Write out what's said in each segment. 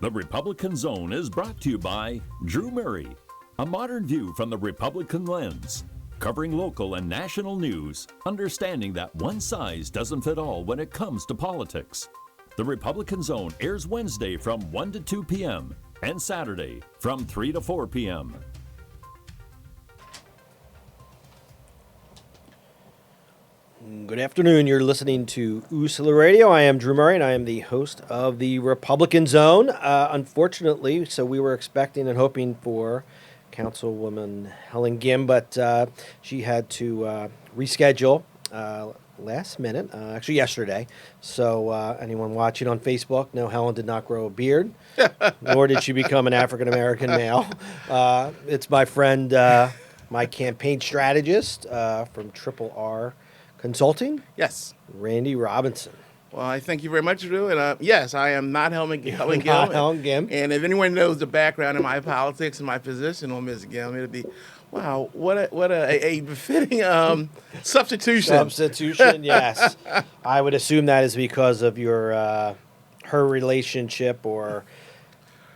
The Republican Zone is brought to you by Drew Murray, a modern view from the Republican lens, covering local and national news, understanding that one size doesn't fit all when it comes to politics. The Republican Zone airs Wednesday from 1 to 2 p.m. and Saturday from 3 to 4 p.m. Good afternoon. You're listening to USALA Radio. I am Drew Murray, and I am the host of the Republican Zone. Unfortunately, so we were expecting and hoping for Councilwoman Helen Gim, but she had to reschedule last minute, actually yesterday. So anyone watching on Facebook, no, Helen did not grow a beard, nor did she become an African-American male. It's my friend, my campaign strategist from Triple R Consulting? Yes. Randy Robinson. Well, I thank you very much, Drew. And yes, I am not Helen Gim. Helen Gim. And if anyone knows the background of my politics and my position on Ms. Gim, it'll be, wow, what a befitting substitution. Substitution, yes. I would assume that is because of your her relationship or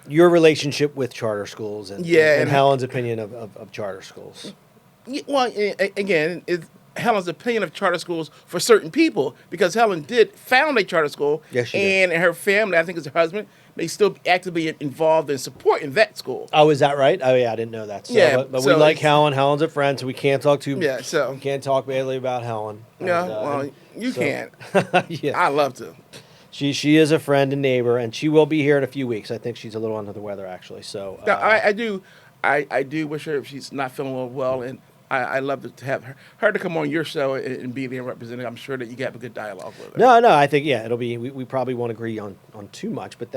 your relationship with charter schools and Helen's opinion of charter schools. Well, again, it's Helen's opinion of charter schools for certain people, because Helen did found a charter school, yes, she and did. Her family, I think it's her husband, they still actively involved in supporting that school. Oh, is that right? Oh, yeah, I didn't know that. So, yeah, but we like Helen. Helen's a friend, so we can't talk too. Yeah, so we can't talk badly about Helen. Yeah, well, you can't. Yeah, I love to. She is a friend and neighbor, and she will be here in a few weeks. I think she's a little under the weather, actually. So now, I do wish her, if she's not feeling well, and I love to have her to come on your show and be there representing. I'm sure that you have a good dialogue with her. No, I think it'll be. We probably won't agree on too much, but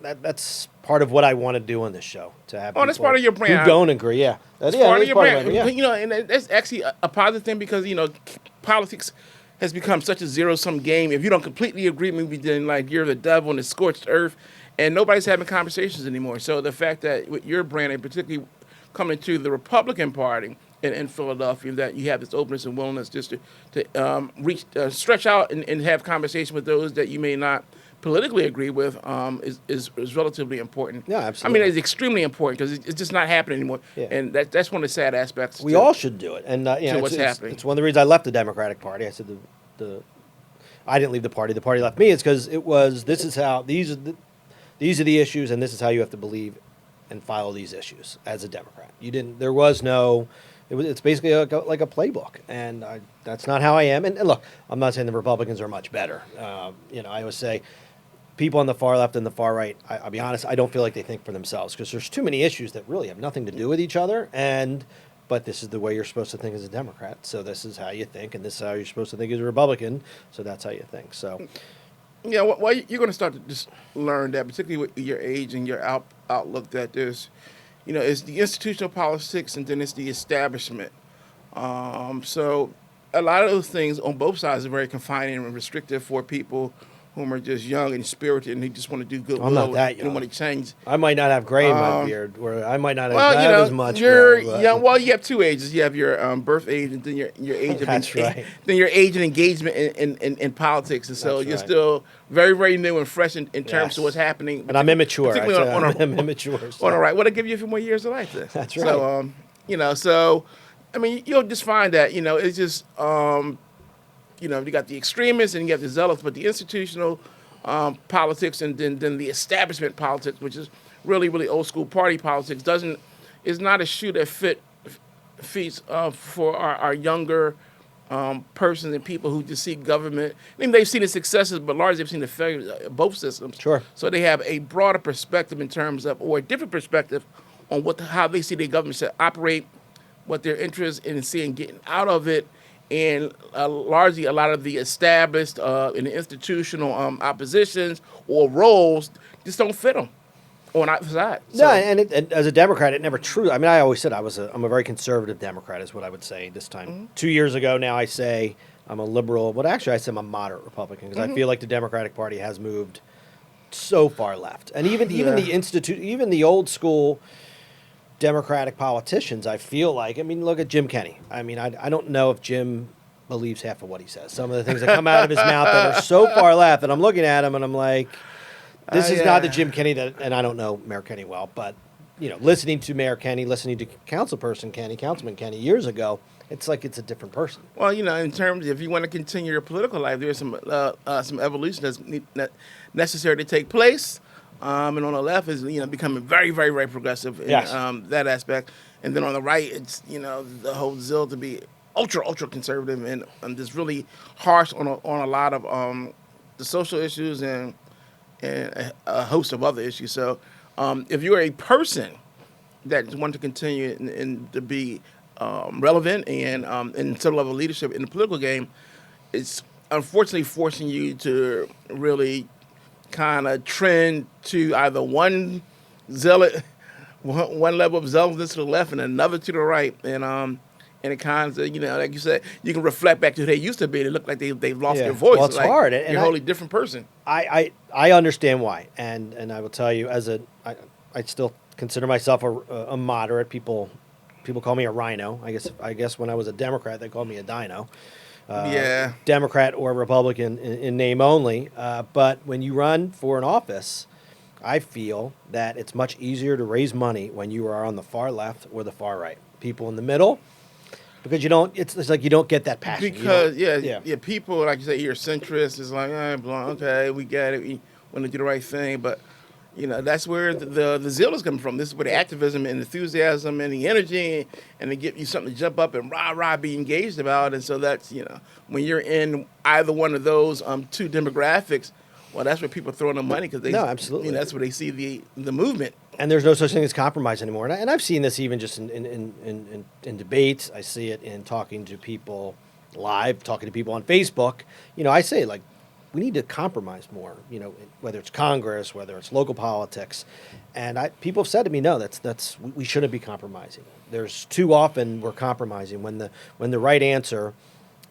that's part of what I want to do on this show. To have that's part of your brand. Who don't agree? Yeah, that's part of your brand. Yeah. You know, and that's actually a positive thing, because politics has become such a zero-sum game. If you don't completely agree, maybe then you're the devil on the scorched earth, and nobody's having conversations anymore. So the fact that with your brand, and particularly coming to the Republican Party in Philadelphia, that you have this openness and willingness just to reach, stretch out and have conversation with those that you may not politically agree with is relatively important. Yeah, absolutely. I mean, it's extremely important, because it's just not happening anymore. Yeah. And that's one of the sad aspects. We all should do it. And what's happening. It's one of the reasons I left the Democratic Party. I said I didn't leave the party. The party left me. It's because these are the issues, and this is how you have to believe and follow these issues as a Democrat. There was no. It's basically like a playbook, and that's not how I am. And look, I'm not saying the Republicans are much better. I always say people on the far left and the far right, I'll be honest, I don't feel like they think for themselves, because there's too many issues that really have nothing to do with each other. But this is the way you're supposed to think as a Democrat. So this is how you think, and this is how you're supposed to think as a Republican. So that's how you think. So. Yeah, well, you're going to start to just learn that, particularly with your age and your outlook, that there's, it's the institutional politics, and then it's the establishment. So a lot of those things on both sides are very confining and restrictive for people whom are just young and spirited, and they just want to do good. I'm not that young. They want to change. I might not have gray in my beard, or I might not have as much. You're gray, young. Well, you have two ages. You have your birth age, and then your age of right. then your age and engagement in politics, and so you're still very, very new and fresh in terms of what's happening. And I'm immature. I'm immature. So. All right. Well, I'll give you a few more years of life then. That's right. So, I mean, you'll just find that it's just you got the extremists and you have the zealots, but the institutional politics and then the establishment politics, which is really, really old school party politics, is not a shoe that fits for our younger persons and people who just see government. I mean, they've seen the successes, but largely they've seen the failures of both systems. Sure. So they have a broader perspective in terms of, or a different perspective on how they see their government should operate, what their interest in seeing getting out of it. And largely a lot of the established and the institutional oppositions or roles just don't fit them on either side. No, and as a Democrat, it never true. I mean, I always said I'm a very conservative Democrat is what I would say this time. Mm-hmm. 2 years ago now I say I'm a liberal, but actually I say I'm a moderate Republican, because I feel like the Democratic Party has moved so far left. And even the old school Democratic politicians, I feel like, look at Jim Kenney. I don't know if Jim believes half of what he says. Some of the things that come out of his mouth that are so far left, and I'm looking at him and I'm like, This is not the Yeah. Jim Kenney that, and I don't know Mayor Kenney well, but listening to Mayor Kenney, listening to Councilperson Kenney, Councilman Kenney years ago, it's like it's a different person. Well, in terms if you want to continue your political life, there's some evolution that's necessary to take place. And on the left is becoming very, very, very progressive in Yes. that aspect. And then on the right, it's the whole zeal to be ultra, ultra conservative and just really harsh on a lot of the social issues and a host of other issues. So if you're a person that wants to continue and to be relevant and in some level of leadership in the political game, it's unfortunately forcing you to really kind of trend to either one level of zealousness to the left and another to the right, and it kind of like you said, you can reflect back to who they used to be. They look like they've lost Yeah. their voice. Well, it's like, hard, You're and a wholly different person. I understand why, and I will tell you, I still consider myself a moderate. People call me a rhino. I guess when I was a Democrat, they called me a dino. Yeah. Democrat or Republican in name only. But when you run for an office, I feel that it's much easier to raise money when you are on the far left or the far right. People in the middle, because you don't. It's like you don't get that passion. Because You don't- yeah, people like you say, you're centrist. It's like, okay, we get it. We want to do the right thing, but that's where the zeal is coming from. This is where the activism and enthusiasm and the energy and to give you something to jump up and rah be engaged about. And so that's when you're in either one of those two demographics, well, that's where people are throwing the money because No, absolutely. that's where they see the movement. And there's no such thing as compromise anymore. And I've seen this even just in debates. I see it in talking to people live, talking to people on Facebook. I say, like, we need to compromise more, whether it's Congress, whether it's local politics. And people have said to me, no, we shouldn't be compromising. There's too often we're compromising when the right answer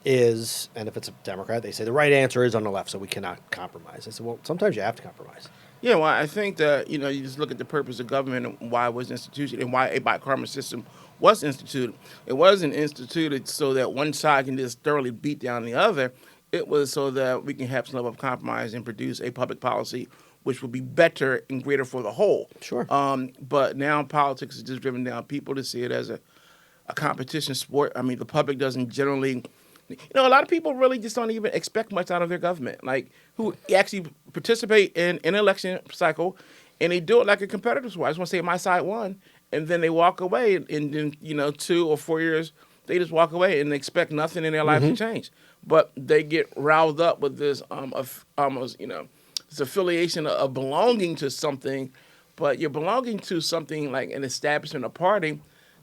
is, and if it's a Democrat, they say the right answer is on the left, so we cannot compromise. I said, well, sometimes you have to compromise. Yeah, well, I think that, you just look at the purpose of government and why it was instituted and why a bicameral system was instituted. It wasn't instituted so that one side can just thoroughly beat down the other. It was so that we can have some level of compromise and produce a public policy which will be better and greater for the whole. Sure. But now politics is just driven down people to see it as a competition sport. I mean, the public doesn't generally... a lot of people really just don't even expect much out of their government, like who actually participate in an election cycle, and they do it like a competitive sport. I just want to say my side won, and then they walk away, and then 2 or 4 years, they just walk away and expect nothing in their life to change. But they get riled up with this almost, this affiliation of belonging to something, but you're belonging to something like an establishment, a party,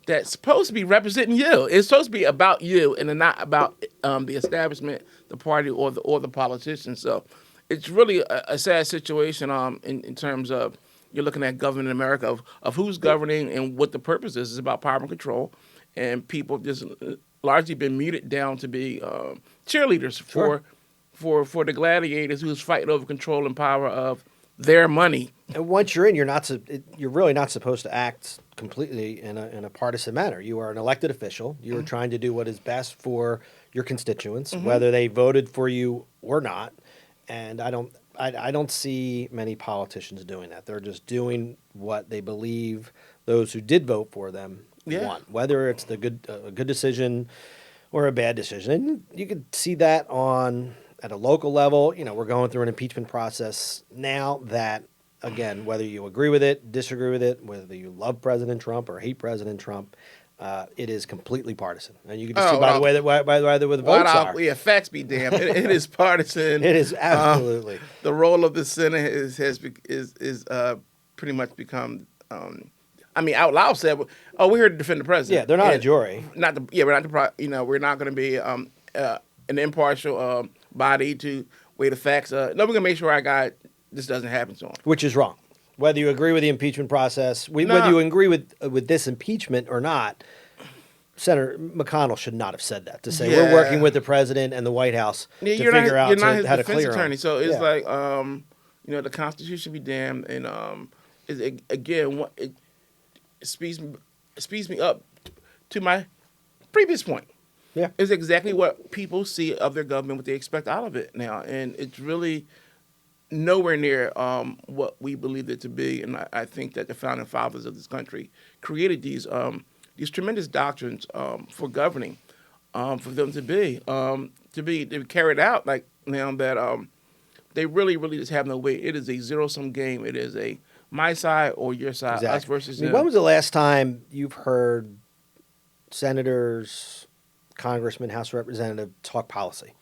that's supposed to be representing you. It's supposed to be about you and not about the establishment, the party, or the politician. So it's really a sad situation in terms of you're looking at government in America of who's governing and what the purpose is. It's about power and control, and people just largely been muted down to be cheerleaders Sure. for the gladiators who's fighting over control and power of their money. And once you're in, you're really not supposed to act completely in a partisan manner. You are an elected official. You are trying to do what is best for your constituents, whether they voted for you or not. And I don't see many politicians doing that. They're just doing what they believe those who did vote for them want, whether it's a good decision or a bad decision. And you could see that at a local level. We're going through an impeachment process now that, again, whether you agree with it, disagree with it, whether you love President Trump or hate President Trump, it is completely partisan. And you can just see by the way the votes are. Yeah, facts be damned. It is partisan. It is absolutely. The role of the Senate is pretty much become. Out loud said, "Oh, we're here to defend the president." Yeah, they're not a jury. We're not we're not going to be an impartial body to weigh the facts. No, we're going to make sure this doesn't happen to him. Which is wrong. Whether you agree with the impeachment process, whether you agree with this impeachment or not, Senator McConnell should not have said that. To say we're working with the president and the White House to figure out how to clear defense him. attorney. So it's like the Constitution be damned, and it speeds me up to my previous point. Yeah. It's exactly what people see of their government, what they expect out of it now, and it's really nowhere near what we believed it to be. And I think that the founding fathers of this country created these tremendous doctrines for governing, for them to be carried out like now that they really just have no weight. It is a zero sum game. It is a my side or your side, us Exactly. versus I mean, them. when was the last time you've heard senators, congressmen, House representative talk policy?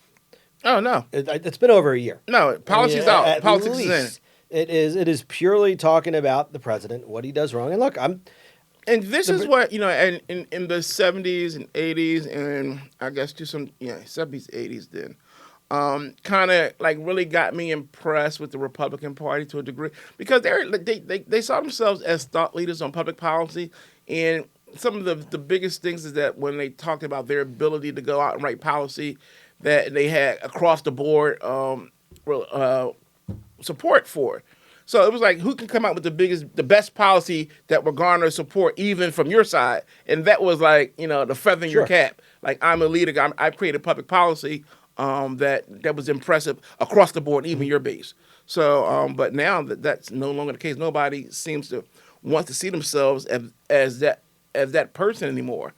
Oh no, It's been over a year. no, policy's out. Politics is in. It is purely talking about the president, what he does wrong. And look, And this is what, and in the 70s and 80s, and I guess to some, 70s, 80s then, kind of like really got me impressed with the Republican Party to a degree because they saw themselves as thought leaders on public policy. And some of the biggest things is that when they talked about their ability to go out and write policy, that they had across the board support for. So it was like, who can come out with the best policy that will garner support even from your side? And that was like, the feather in your cap. Like, I'm a leader. I created public policy that was impressive across the board, even your base. So, but now that's no longer the case. Nobody seems to want to see themselves as that person anymore.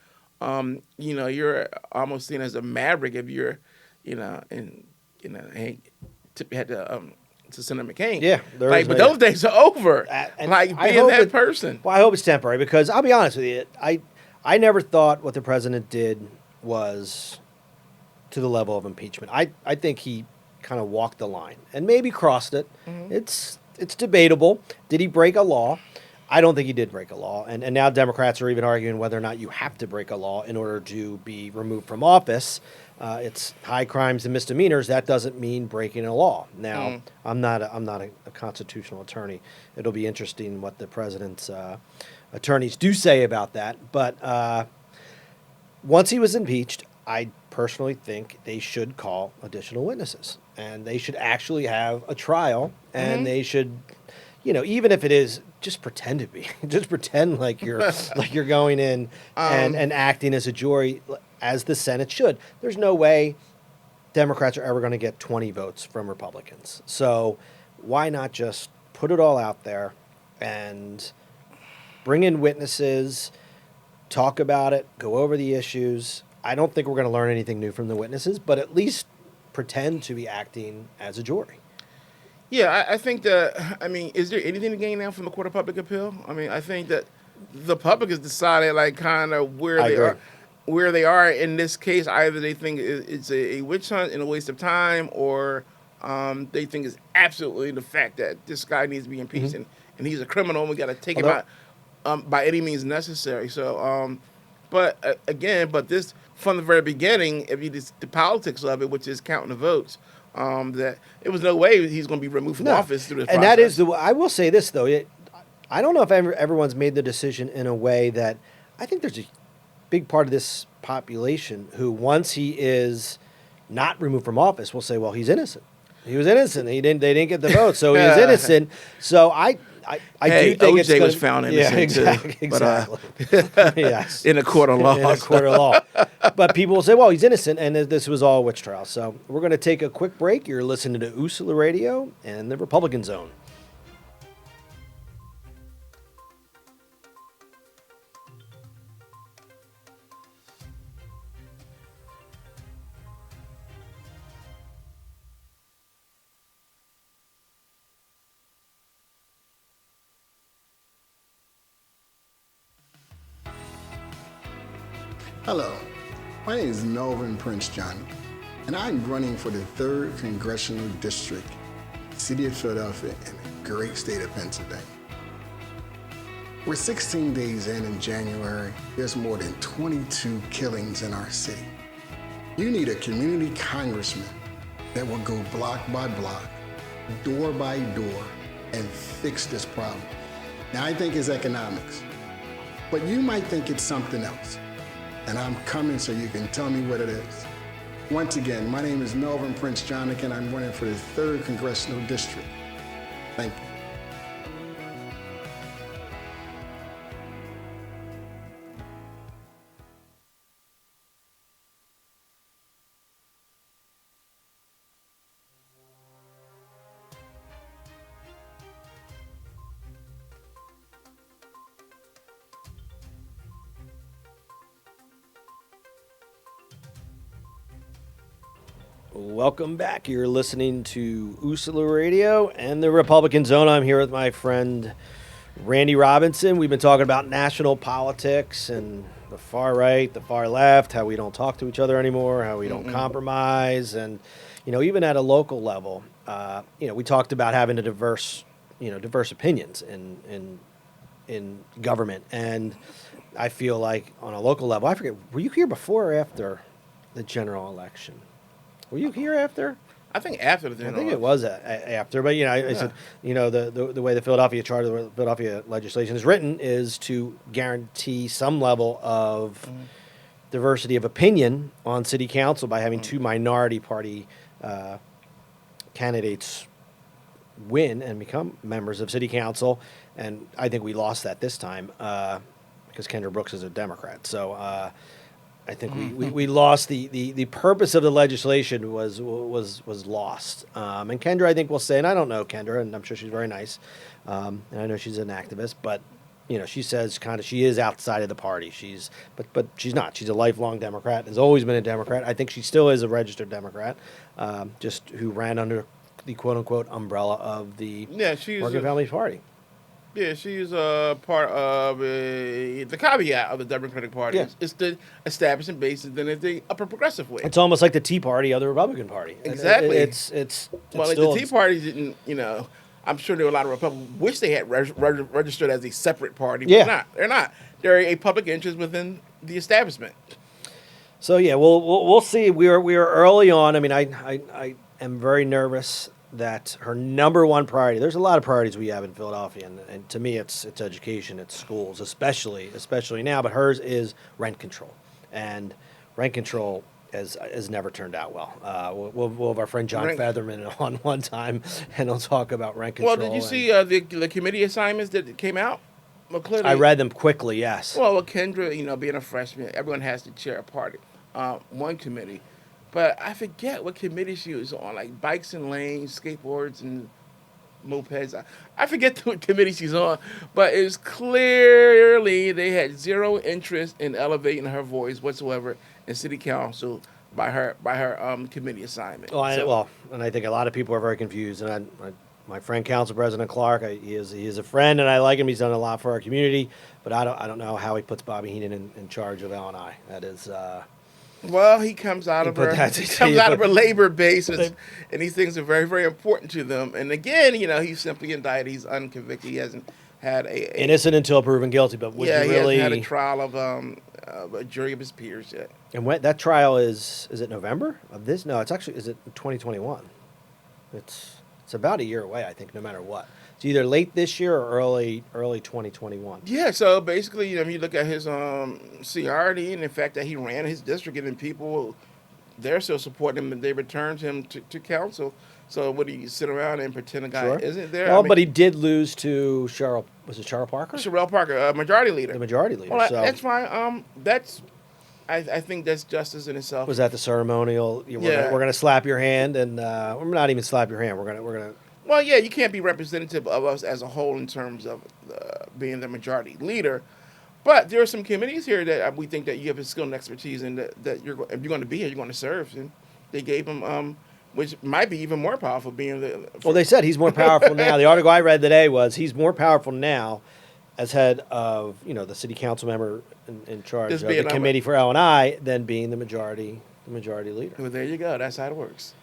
You're almost seen as a maverick if you're, hey, tip your hat to Senator McCain. Yeah, but those days are over. And like I being hope that person. Well, I hope it's temporary because I'll be honest with you, I never thought what the president did was to the level of impeachment. I think he kind of walked the line and maybe crossed it. Mm-hmm. It's debatable. Did he break a law? I don't think he did break a law. And now Democrats are even arguing whether or not you have to break a law in order to be removed from office. It's high crimes and misdemeanors. That doesn't mean breaking a law. Now, I'm not a constitutional attorney. It'll be interesting what the president's attorneys do say about that. But once he was impeached, I personally think they should call additional witnesses. And they should actually have a trial. And they should, even if it is, just pretend to be. Just pretend like you're going in and acting as a jury, as the Senate should. There's no way Democrats are ever going to get 20 votes from Republicans. So why not just put it all out there and bring in witnesses, talk about it, go over the issues. I don't think we're going to learn anything new from the witnesses, but at least pretend to be acting as a jury. Yeah, I think that, is there anything to gain now from the Court of Public Appeal? I think that the public has decided, like, kind of where they are in this case. Either they think it's a witch hunt and a waste of time, or they think it's absolutely the fact that this guy needs to be impeached and he's a criminal and we got to take him out by any means necessary. So, but this, from the very beginning, if you just the politics of it, which is counting the votes, that it was no way he's going to be removed from office through this process. And that is I will say this, though. I don't know if everyone's made the decision in a way that I think there's a big part of this population who, once he is not removed from office, will say, well, he's innocent. He was innocent. They didn't get the vote, so he was innocent. So I do think OJ was found innocent too. Exactly. Yes. In a court of law. In a court of law. But people will say, well, he's innocent, and this was all a witch trial. So we're going to take a quick break. You're listening to USALA Radio and the Republican Zone. Hello, my name is Melvin Prince Johnny, and I'm running for the 3rd Congressional District, City of Philadelphia, in the great state of Pennsylvania. We're 16 days in January, there's more than 22 killings in our city. You need a community congressman that will go block by block, door by door, and fix this problem. Now, I think it's economics, but you might think it's something else. And I'm coming so you can tell me what it is. Once again, my name is Melvin Prince Johnnick, and I'm running for the 3rd Congressional District. Thank you. Welcome back. You're listening to USALU Radio and the Republican Zone. I'm here with my friend Randy Robinson. We've been talking about national politics and the far right, the far left, how we don't talk to each other anymore, how we don't compromise, and even at a local level, we talked about having a diverse opinions in government, and I feel like on a local level, I forget, were you here before or after the general election? Were you here after? I think after the general I think it was after, but I said, the way the Philadelphia Charter, the Philadelphia legislation is written, is to guarantee some level of diversity of opinion on city council by having two minority party candidates win and become members of city council, and I think we lost that this time because Kendra Brooks is a Democrat. So I think we lost the purpose of the legislation was lost. And Kendra, I think, will say, and I don't know Kendra, and I'm sure she's very nice, and I know she's an activist, but she says she is outside of the party. But she's not. She's a lifelong Democrat. Has always been a Democrat. I think she still is a registered Democrat, just who ran under the quote unquote umbrella of the Working Families Party. Yeah, she's a part of the caveat of the Democratic Party. Yeah. It's the establishment base, and then it's the upper progressive way. It's almost like the Tea Party of the Republican Party. Exactly. It's well, like the Tea Party didn't. I'm sure there were a lot of Republicans wish they had registered as a separate party. But they're not. They're a public interest within the establishment. So yeah, we'll see. We are early on. I mean, I am very nervous that her number one priority, there's a lot of priorities we have in Philadelphia, and to me it's education, it's schools, especially now, but hers is rent control. And rent control has never turned out well. We'll have our friend John Featherman on one time, and he'll talk about rent control. Well, did you see the committee assignments that came out? Well, clearly, I read them quickly, yes. Well, Kendra, being a freshman, everyone has to chair a party, one committee. But I forget what committee she was on, like bikes and lanes, skateboards and mopeds. I forget what committee she's on, but it was clearly they had zero interest in elevating her voice whatsoever in city council by her committee assignment. And I think a lot of people are very confused. And my friend, Council President Clark, he is a friend, and I like him. He's done a lot for our community, but I don't know how he puts Bobby Heenan in charge of L&I. That is. Well, he comes out of her labor base, and these things are very, very important to them. And again, he's simply indicted. He's unconvicted. He hasn't had a innocent until proven guilty. But he hasn't had a trial of a jury of his peers yet. And when that trial is it November of this? No, it's actually, is it 2021? It's about a year away, I think, no matter what. It's either late this year or early 2021. Yeah, so basically, you look at his seniority and the fact that he ran his district, and then people, they're still supporting him, and they returned him to council. So would he sit around and pretend a guy isn't there? Well, but he did lose to Cheryl Parker? Cheryl Parker, majority leader. The majority leader. Well, that's fine. I think that's justice in itself. Was that the ceremonial? We're going to slap your hand, and we're not even slap your hand. We're going to. Well, yeah, you can't be representative of us as a whole in terms of being the majority leader. But there are some committees here that we think that you have a skill and expertise in that if you're going to be here, you're going to serve. And they gave him, which might be even more powerful being the... Well, they said he's more powerful now. The article I read today was he's more powerful now as head of, the city council member in charge of the committee for L&I than being the majority leader. Well, there you go. That's how it works.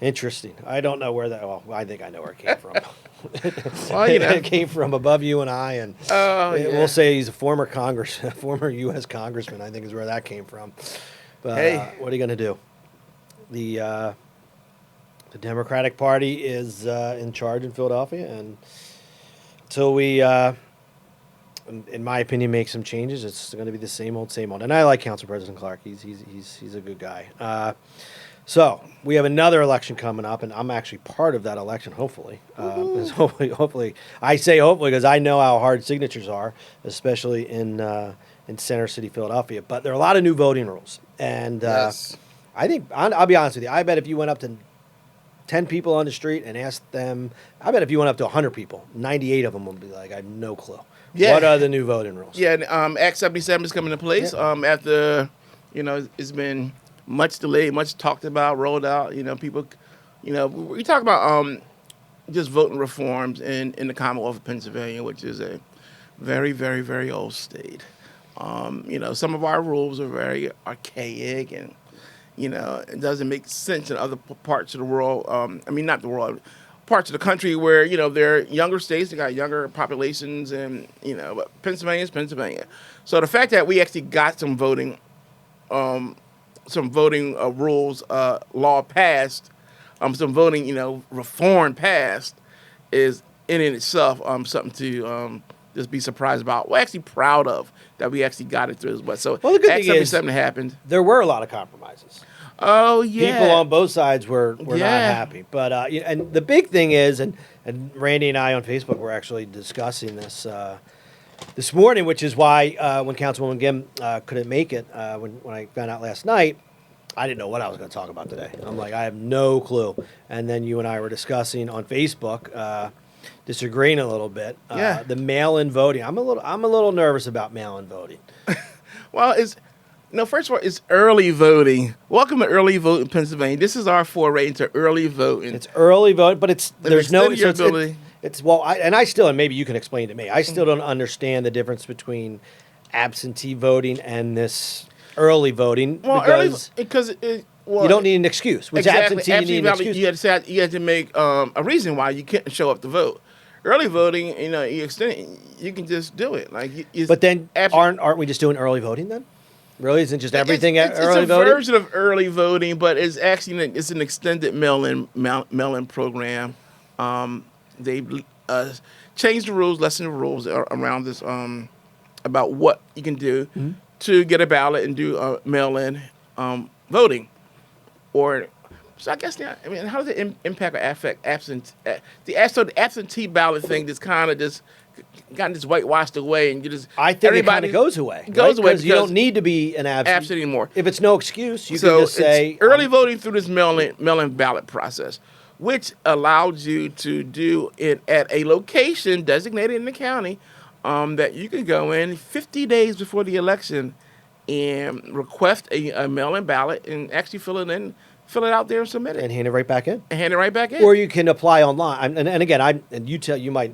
Interesting. I don't know where that. Well, I think I know where it came from. Well, it came from above you and I, and we'll say he's a former U.S. congressman. I think is where that came from. But what are you going to do? The Democratic Party is in charge in Philadelphia, and until we, in my opinion, make some changes, it's going to be the same old, same old. And I like Council President Clark. He's a good guy. So we have another election coming up, and I'm actually part of that election. Hopefully, hopefully, I say hopefully because I know how hard signatures are, especially in Center City, Philadelphia. But there are a lot of new voting rules, and I think I'll be honest with you. I bet if you went up to 10 people on the street and asked them, I bet if you went up to 100 people, 98 of them would be like, I have no clue. Yeah. What are the new voting rules? Yeah, Act 77 is coming into place after it's been much delayed, much talked about, rolled out. People, we talk about just voting reforms in the Commonwealth of Pennsylvania, which is a very, very, very old state. Some of our rules are very archaic, and it doesn't make sense in other parts of the world. Not the world, parts of the country where they're younger states, they got younger populations, and but Pennsylvania is Pennsylvania. So the fact that we actually got some voting rules, law passed, some voting, reform passed, is in itself something to just be surprised about. We're actually proud of that we actually got it through as well. So Well, the good Act thing is 77 happened. there were a lot of compromises. Oh yeah, People on both sides were not Yeah. happy. But and the big thing is, and Randy and I on Facebook were actually discussing this morning, which is why when Councilwoman Gim couldn't make it, when I found out last night, I didn't know what I was going to talk about today. I'm like, I have no clue. And then you and I were discussing on Facebook, disagreeing a little bit. Yeah. The mail-in voting. I'm a little nervous about mail-in voting. Well, first of all, it's early voting. Welcome to early vote in Pennsylvania. This is our foray into early voting. It's early vote, but there's no extend your ability. I still, and maybe you can explain to me. I still don't understand the difference between absentee voting and this early voting because you don't need an excuse. With absentee, you need an excuse. You had to make a reason why you can't show up to vote. Early voting, you can just do it. But then aren't we just doing early voting then? Really, isn't just everything it's early a voting? version of early voting, but it's an extended mail-in program. They changed the rules, lessened the rules around this about what you can do to get a ballot and do mail-in voting. So I guess how does it impact or affect the absentee ballot thing? Just kind of just gotten this whitewashed away, and you just I think it kind of goes away. Goes away because you don't need to be an absent anymore. If it's no excuse, you can just say it's early voting through this mail-in ballot process, which allows you to do it at a location designated in the county that you can go in 50 days before the election and request a mail-in ballot and actually fill it out there and submit it. and hand it right back in. Or You can apply online. And again, you might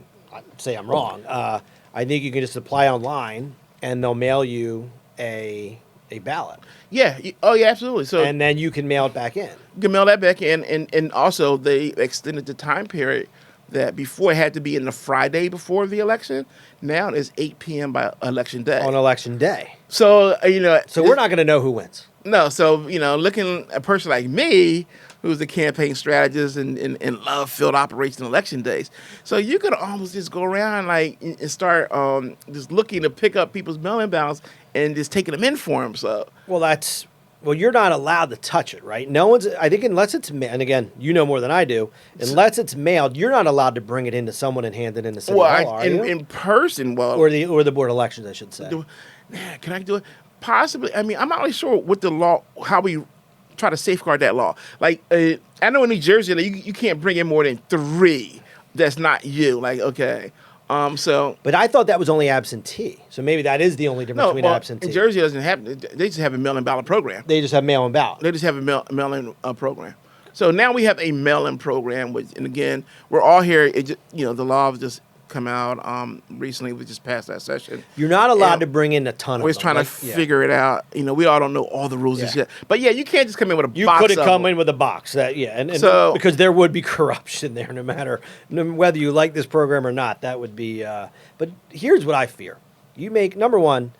say I'm wrong. I think you can just apply online, and they'll mail you a ballot, yeah. Oh, yeah, absolutely. So and then you can mail it back in. you can mail that back in, and also they extended the time period that before it had to be in the Friday before the election. Now it's 8 p.m. by election day. On election day. So So we're not going to know who wins. No, so looking at a person like me, who's a campaign strategist and love field operation election days, so you could almost just go around and start just looking to pick up people's mail-in ballots and just taking them in for them. So Well, you're not allowed to touch it, right? No one's. I think unless it's and again, you know more than I do. Unless it's mailed, you're not allowed to bring it into someone and hand it into City Hall, are you? in person, or the board of elections, I should say. Can I do it? Possibly. I'm not really sure what the law, how we try to safeguard that law. I know in New Jersey, you can't bring in more than 3. That's not you. But I thought that was only absentee. So maybe that is the only difference between absentee. In Jersey, doesn't have. They just have a mail-in ballot program. They just have mail-in ballot. They just have a mail-in program. So now we have a mail-in program, and again, we're all here. The law has just come out recently. We just passed that session. You're not allowed to bring in a ton of We're them. trying to figure it out. We all don't know all the rules just yet. But yeah, you can't just come in with a You box. couldn't of come them. in with a box. And So- because there would be corruption there, no matter whether you like this program or not. That would be. But here's what I fear: you make number one,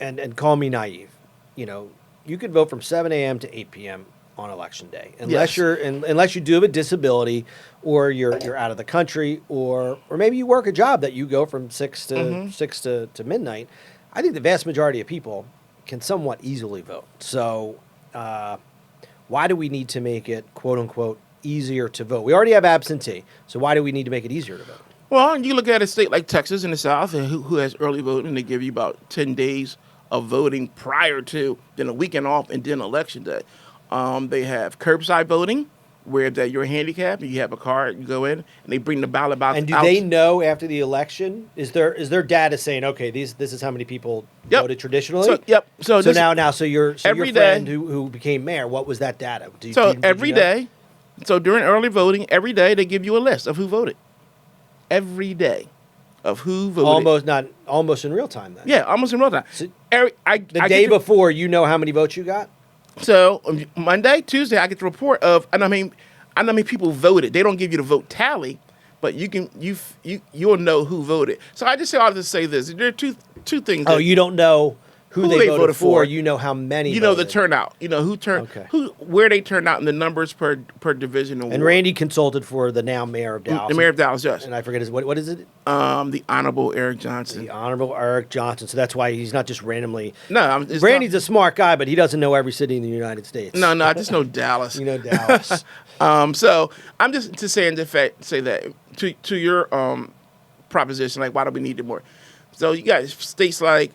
and call me naive. You could vote from 7 a.m. to 8 p.m. on election day, unless Yes. unless you do have a disability, or you're out of the country, or maybe you work a job that you go from 6 to midnight. I think the vast majority of people can somewhat easily vote. So why do we need to make it quote unquote easier to vote? We already have absentee, so why do we need to make it easier to vote? Well, you look at a state like Texas in the South, who has early voting. They give you about 10 days of voting prior to, then a weekend off, and then election day. They have curbside voting, where that you're handicapped and you have a card, you go in and they bring the ballot box And do out. they know after the election? Is there data saying, okay, this is how many people Yep. voted traditionally? So, yep. So, So this, now your every friend day- who became mayor, what was that data? Did every you know? day, so during early voting, every day they give you a list of who voted. Every day of who voted. Almost in real time then. Yeah, almost in real time. So I The get day to- before, you know how many votes you got? So Monday, Tuesday, I get the report of, and I know how many people voted. They don't give you the vote tally, but you'll know who voted. So I just say all to say this: there are two things. Oh, that- you don't know who Who they they voted voted for. for. You know how many. you know the voted. turnout. You know Okay. where they turned out in the numbers per division. And Randy consulted for the now mayor of Dallas. the mayor of Dallas, yes, And I forget what is it? the Honorable Eric Johnson. The Honorable Eric Johnson. So that's why he's not just randomly. No, it's Randy's a smart guy, but he doesn't know every city in the United States. no, I just know Dallas. You know Dallas. So I'm just to say say that to your proposition, like why do we need it more? So you got states like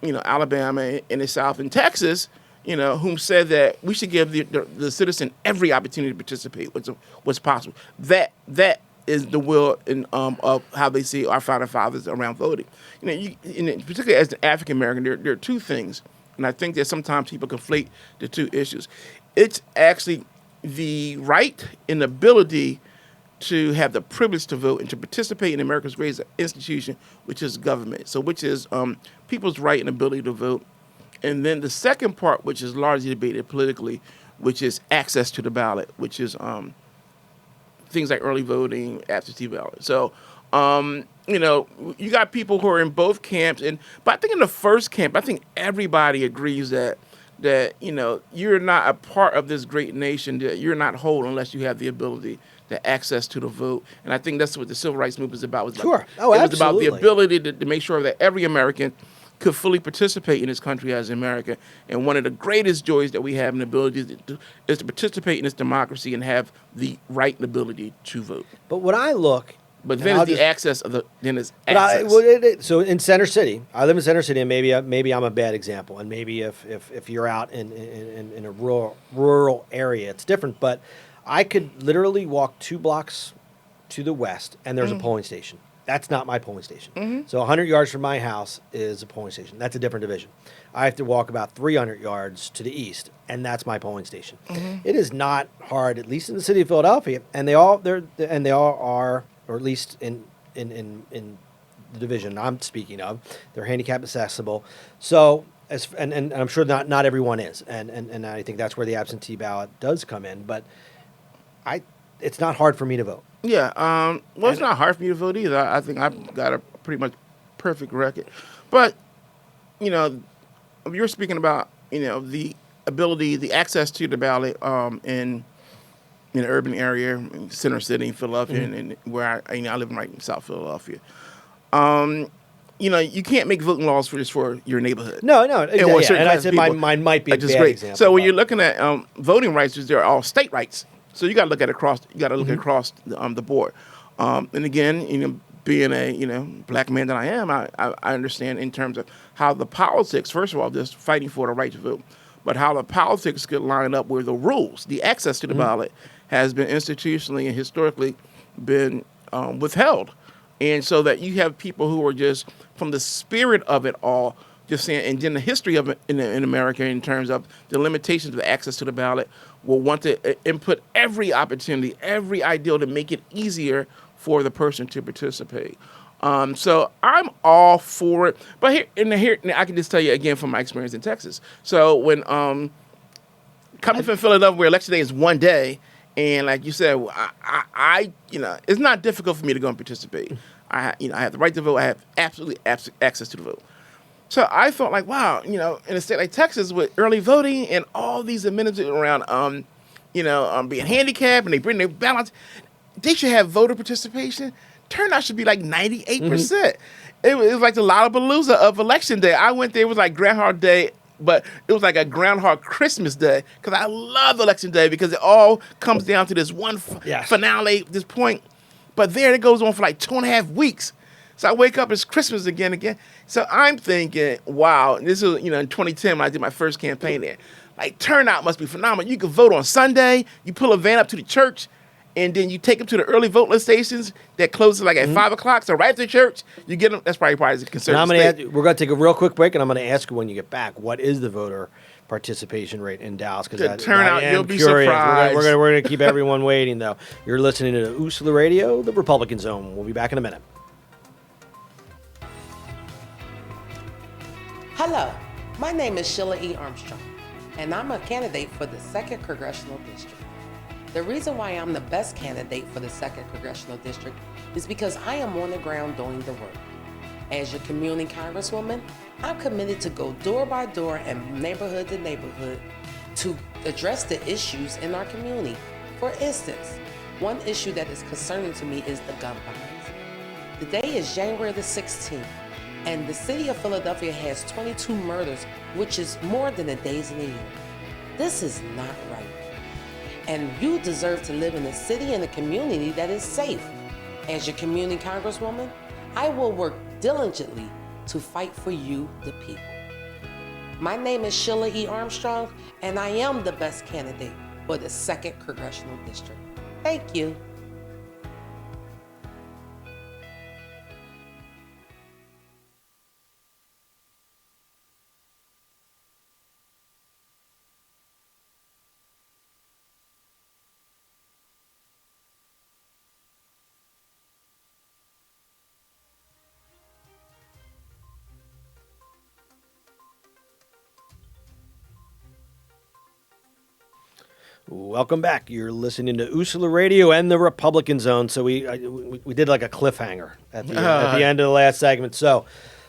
Alabama in the South and Texas, whom said that we should give the citizen every opportunity to participate, what's possible. That is the will of how they see our founding fathers around voting. Particularly as an African American, there are two things, and I think that sometimes people conflate the two issues. It's actually the right and ability to have the privilege to vote and to participate in America's greatest institution, which is government. So which is people's right and ability to vote. And then the second part, which is largely debated politically, which is access to the ballot, which is things like early voting, absentee ballot. So, you got people who are in both camps. But I think in the first camp, I think everybody agrees that you're not a part of this great nation, that you're not whole unless you have the ability to access to the vote. And I think that's what the civil rights movement is about. Sure. It was about the Absolutely. ability to make sure that every American could fully participate in this country as an American. And one of the greatest joys that we have and ability is to participate in this democracy and have the right and ability to vote. But when I look, But and then I'll it's the just- access of then it's But access. so in Center City, I live in Center City, and maybe I'm a bad example, and maybe if you're out in a rural area, it's different. But I could literally walk 2 blocks to the west, and there's a polling station. That's not my polling station. So 100 yards from my house is a polling station. That's a different division. I have to walk about 300 yards to the east, and that's my polling station. It is not hard, at least in the city of Philadelphia, and they all are, or at least in the division I'm speaking of, they're handicap accessible. So and I'm sure not everyone is, and I think that's where the absentee ballot does come in. But it's not hard for me to vote. Yeah. Well, it's not hard for me to vote either. I think I've got a pretty much perfect record. But, you're speaking about, the ability, the access to the ballot in an urban area, in Center City, Philadelphia, and where I live right in South Philadelphia. You can't make voting laws for your neighborhood. No, And exactly. what certain And I kinds of said people- mine might be a Which is bad great. example. So when but- you're looking at voting rights, they're all state rights. So you got to look at across. You got to look across the board. And again, being a black man that I am, I understand in terms of how the politics. First of all, just fighting for the right to vote, but how the politics get lined up where the rules, the access to the ballot, has been institutionally and historically been withheld, and so that you have people who are just from the spirit of it all. Just saying, and then the history of it in America in terms of the limitations of the access to the ballot will want to input every opportunity, every ideal to make it easier for the person to participate. So I'm all for it. But here, I can just tell you again from my experience in Texas. So when coming from Philadelphia, where election day is one day, and like you said, I it's not difficult for me to go and participate. I have the right to vote. I have absolutely access to the vote. So I felt like, wow, in a state like Texas with early voting and all these amenities around, being handicapped and they bring their balance, they should have voter participation. Turnout should be like 98%. It was like the Lollapalooza of election day. I went there, it was like Groundhog Day, but it was like a Groundhog Christmas Day because I love election day because it all comes down to this one Yes. finale, this point. But there it goes on for like 2.5 weeks. So I wake up, it's Christmas again. So I'm thinking, wow, this is, in 2010 when I did my first campaign there. Like, turnout must be phenomenal. You can vote on Sunday, you pull a van up to the church, and then you take them to the early voting stations that closes like at 5 o'clock. So right to church, you get them. That's probably the conservative. We're going to take a real quick break, and I'm going to ask you when you get back, what is the voter participation rate in Dallas? The turnout, you'll be surprised. We're going to keep everyone waiting, though. You're listening to USLA Radio, the Republican Zone. We'll be back in a minute. Hello, my name is Sheila E. Armstrong, and I'm a candidate for the 2nd Congressional District. The reason why I'm the best candidate for the 2nd Congressional District is because I am on the ground doing the work. As your community congresswoman, I'm committed to go door by door and neighborhood to neighborhood to address the issues in our community. For instance, one issue that is concerning to me is the gun violence. The day is January the 16th, and the city of Philadelphia has 22 murders, which is more than the days in a year. This is not right. And you deserve to live in a city and a community that is safe. As your community congresswoman, I will work diligently to fight for you, the people. My name is Sheila E. Armstrong, and I am the best candidate for the 2nd Congressional District. Thank you. Welcome back. You're listening to USLA Radio and the Republican Zone. So we did like a cliffhanger at the end of the last segment. So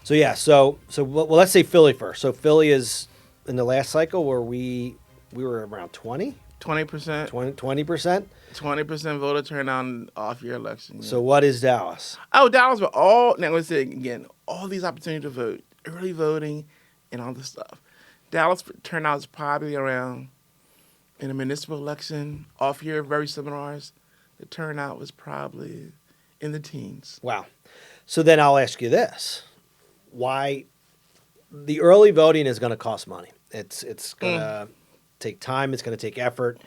let's say Philly first. So Philly is in the last cycle where we were around 20%. 20%. 20% voter turnout in off-year election. Yeah. So what is Dallas? Oh, Dallas, but now let's say again, all these opportunities to vote, early voting, and all this stuff. Dallas turnout is probably around. In a municipal election, off year, very similar to ours, the turnout was probably in the teens. Wow. So then I'll ask you this. Why the early voting is going to cost money. It's going to take time. It's going to take effort.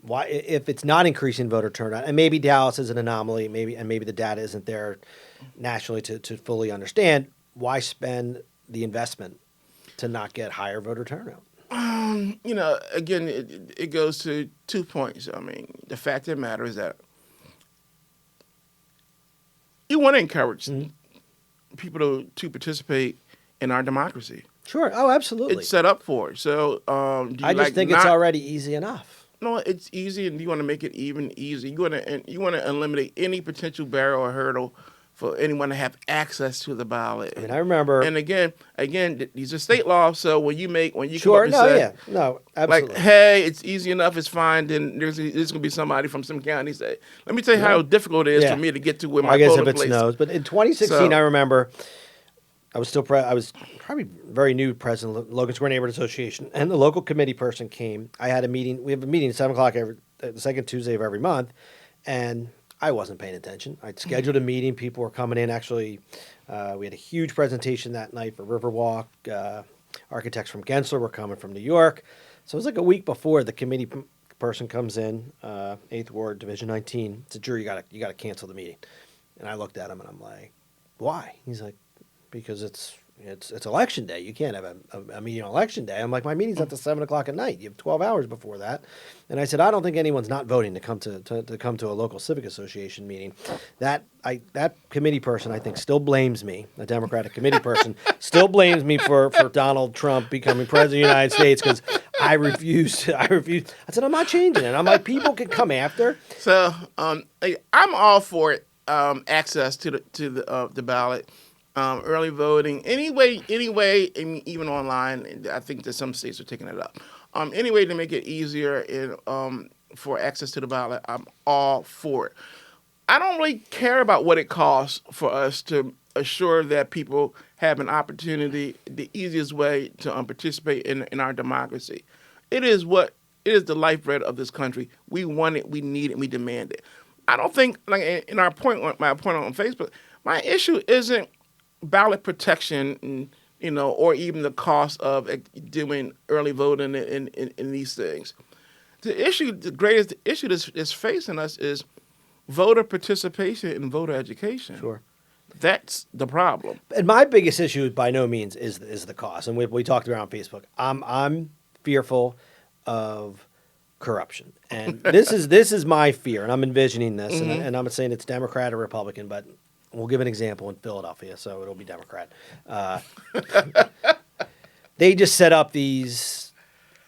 Why, if it's not increasing voter turnout, and maybe Dallas is an anomaly, maybe the data isn't there nationally to fully understand, why spend the investment to not get higher voter turnout? Again, it goes to 2 points. I mean, the fact of the matter is that you want to encourage people to participate in our democracy. Sure. Oh, absolutely. It's set up for it. So, I just think it's already easy enough. No, it's easy, and you want to make it even easier. You want to eliminate any potential barrier or hurdle for anyone to have access to the ballot. I mean, I remember. And again, these are state laws. So when you sure, come up and absolutely. like, hey, it's easy enough, it's fine. Then there's going to be somebody from some county say, let me tell you how difficult it is for me to get to where my polling place. I guess if it snows. But in 2016, I remember I was I was probably very new president of the Logan Square Neighborhood Association, and the local committee person came. I had a meeting. We have a meeting at 7 o'clock the second Tuesday of every month, and I wasn't paying attention. I'd scheduled a meeting. People were coming in. Actually, we had a huge presentation that night for Riverwalk. Architects from Gensler were coming from New York. So it was like a week before the committee person comes in, 8th Ward, Division 19. Said, Drew, you got to cancel the meeting. And I looked at him and I'm like, why? He's like, because it's election day. You can't have a meeting on election day. I'm like, my meeting's at 7 o'clock at night. You have 12 hours before that. And I said, I don't think anyone's not voting to come to a local civic association meeting. That committee person, I think, still blames me. A Democratic committee person still blames me for Donald Trump becoming president of the United States because I refused. I said, I'm not changing it. I'm like, people can come after. So I'm all for it. Access to the ballot. Early voting, anyway, even online. I think that some states are taking it up. Anyway, to make it easier for access to the ballot, I'm all for it. I don't really care about what it costs for us to assure that people have an opportunity. The easiest way to participate in our democracy. It is the lifeblood of this country. We want it, we need it, we demand it. I don't think, like in my point on Facebook, My issue isn't ballot protection, or even the cost of doing early voting in these things. The greatest issue that's facing us is voter participation and voter education. Sure. That's the problem. And my biggest issue, by no means, is the cost. And we talked about on Facebook. I'm fearful of corruption, and this is my fear. And I'm envisioning this, and I'm not saying it's Democrat or Republican, but we'll give an example in Philadelphia, so it'll be Democrat. They just set up these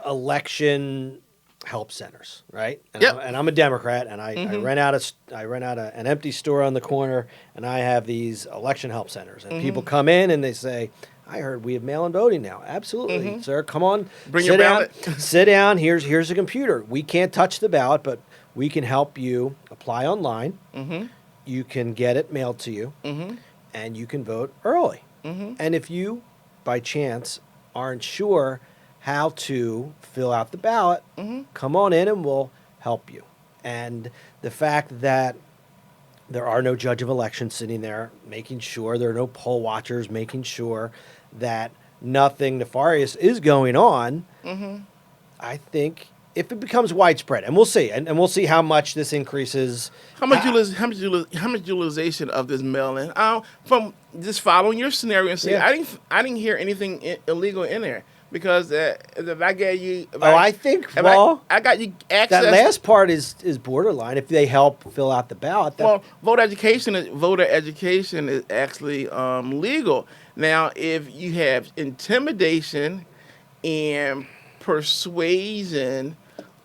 election help centers, right? And, Yep. I'm a Democrat, and I rent out an empty store on the corner, and I have these election help centers, and people come in and they say, "I heard we have mail-in voting now." Absolutely, sir. Come on, Bring sit your down. ballot. Sit down. Here's a computer. We can't touch the ballot, but we can help you apply online. You can get it mailed to you, and you can vote early. And if you, by chance, aren't sure how to fill out the ballot, come on in and we'll help you. And the fact that there are no judge of elections sitting there making sure, there are no poll watchers making sure that nothing nefarious is going on, I think if it becomes widespread, and we'll see, and we'll see how much this increases. How much utilization of this mail-in? From just following your scenario and saying, Yeah. I didn't hear anything illegal in there because if I gave you, I got you access. that last part is borderline. If they help fill out the ballot, Well, voter education is actually legal. Now, if you have intimidation and persuasion,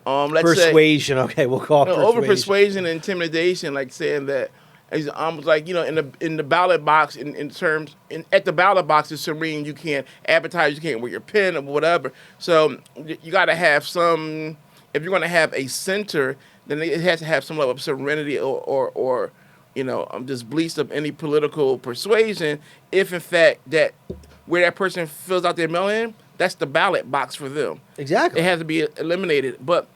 let's say persuasion. Okay, we'll call it over persuasion. persuasion and intimidation, like saying that it's almost like in the ballot box at the ballot box is serene. You can't advertise. You can't wear your pen or whatever. So you got to have some. If you're going to have a center, then it has to have some level of serenity or just bleached of any political persuasion. If in fact that where that person fills out their mail-in, that's the ballot box for them. Exactly. It has to be eliminated. But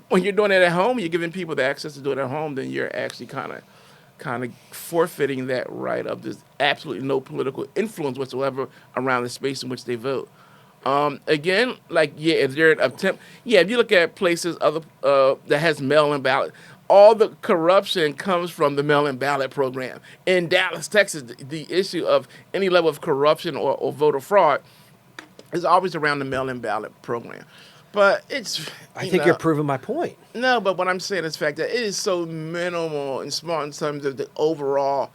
when you're doing it at home, you're giving people the access to do it at home, then you're actually kind of forfeiting that right of there's absolutely no political influence whatsoever around the space in which they vote. Again, if you're an attempt, if you look at places that has mail-in ballot, all the corruption comes from the mail-in ballot program. In Dallas, Texas, the issue of any level of corruption or voter fraud is always around the mail-in ballot program. But I think you're proving my point. No, but what I'm saying is the fact that it is so minimal and small in terms of the overall,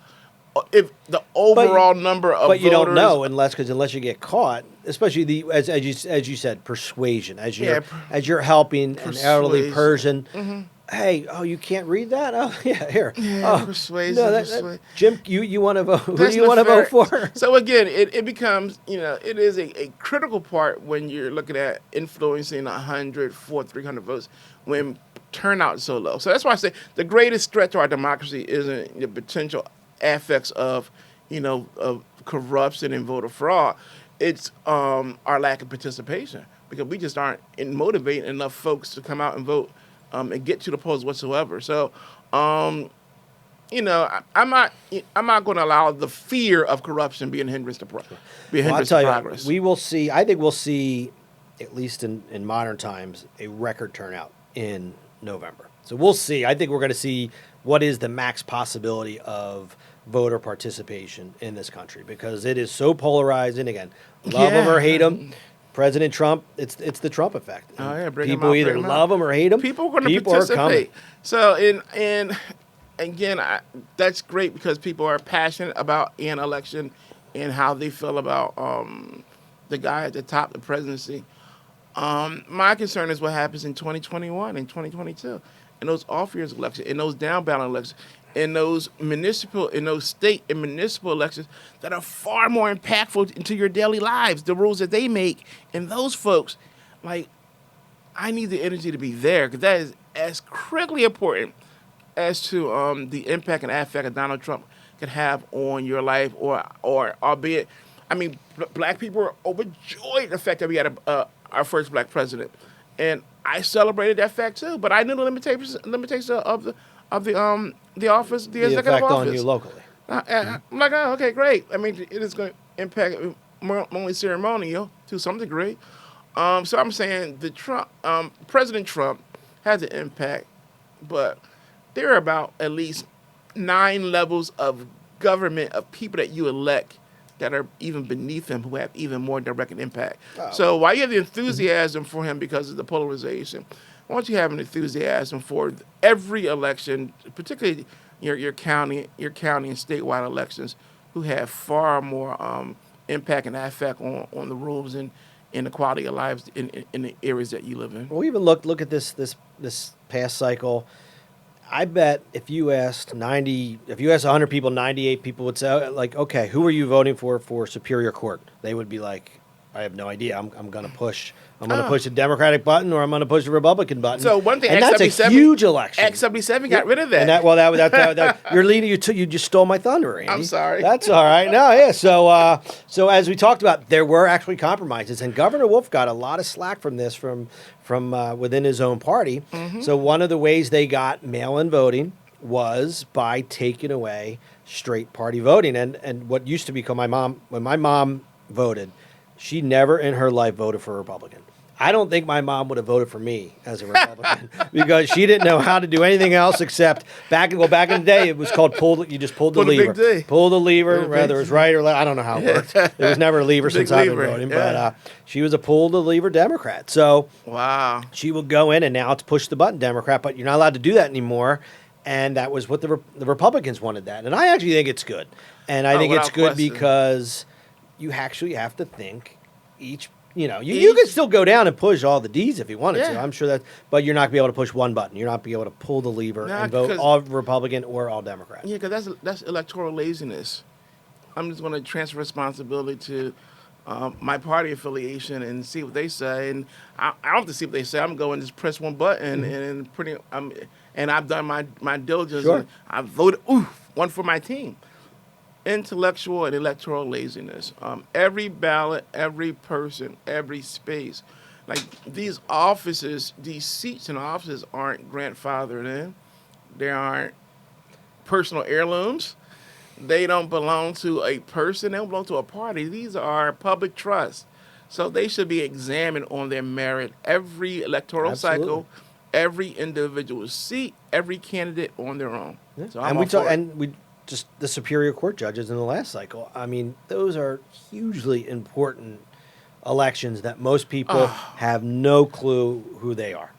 number of But you voters. don't know unless you get caught, especially as you said, persuasion. As you're helping an elderly person. Hey, you can't read that? Oh, yeah, here. Persuasion. No, Jim, you want to vote? Who do you want to vote for? So again, it becomes, it is a critical part when you're looking at influencing 100, 400, 300 votes when turnout is so low. So that's why I say the greatest threat to our democracy isn't the potential effects of, of corruption and voter fraud. It's our lack of participation because we just aren't motivating enough folks to come out and vote. And get to the polls whatsoever. So, I'm not going to allow the fear of corruption be a hindrance to progress. We will see. I think we'll see, at least in modern times, a record turnout in November. So we'll see. I think we're going to see what is the max possibility of voter participation in this country because it is so polarizing. Again, love them or hate them. President Trump, it's the Trump effect. Oh yeah, people either love him or hate him. People are going to participate. So and again, that's great because people are passionate about an election and how they feel about the guy at the top, the presidency. My concern is what happens in 2021 and 2022, in those off-years elections, in those down-ballot elections, in those state and municipal elections that are far more impactful into your daily lives, the rules that they make. And those folks, I need the energy to be there because that is as critically important as to the impact and effect that Donald Trump could have on your life or albeit, black people are overjoyed the fact that we had our first black president. And I celebrated that fact too, but I knew the limitations of the office, the executive effect office. on you locally. I'm like, oh, okay, great. I mean, it is going to impact only ceremonial to some degree. So I'm saying President Trump has an impact, but there are about at least 9 levels of government of people that you elect that are even beneath him who have even more direct impact. So while you have the enthusiasm for him because of the polarization, why don't you have an enthusiasm for every election, particularly your county and statewide elections, who have far more impact and effect on the rules and the quality of lives in the areas that you live in. Well, even look at this past cycle. I bet if you asked 100 people, 98 people would say, like, okay, who are you voting for Superior Court? They would be like, I have no idea. I'm going to push the Democratic button or I'm going to push the Republican button. So one thing, and that's a huge election. Act 77 got rid of that. And that you're leading. You just stole my thunder, Andy. I'm sorry. That's all right. No, yeah. So as we talked about, there were actually compromises, and Governor Wolf got a lot of slack from this from within his own party. Mm-hmm. So one of the ways they got mail-in voting was by taking away straight party voting, and what used to be called when my mom voted. She never in her life voted for a Republican. I don't think my mom would have voted for me as a Republican because she didn't know how to do anything else except back in the day it was called you just pulled the lever. Pull the lever, whether it was right or left. I don't know how it worked. There was never a lever since I've been voting, but she was a pull the lever Democrat. So wow, she would go in and now it's push the button Democrat, but you're not allowed to do that anymore. And that was what the Republicans wanted that, and I actually think it's good. And I think it's good because you actually have to think each. You can still go down and push all the D's if you wanted to. I'm sure but you're not going to be able to push one button. You're not be able to pull the lever and vote all Republican or all Democrat. Yeah, because that's electoral laziness. I'm just going to transfer responsibility to my party affiliation and see what they say. And I don't have to see what they say. I'm going to just press one button and I've done my diligence. Sure. And I voted one for my team. Intellectual and electoral laziness. Every ballot, every person, every space. Like these offices, these seats in offices aren't grandfathered in. They aren't personal heirlooms. They don't belong to a person. They don't belong to a party. These are public trust. So they should be examined on their merit every electoral cycle, every individual seat, every candidate on their own. Yeah. So I'm just the Superior Court judges in the last cycle. I mean, those are hugely important elections that most people have no clue who they are.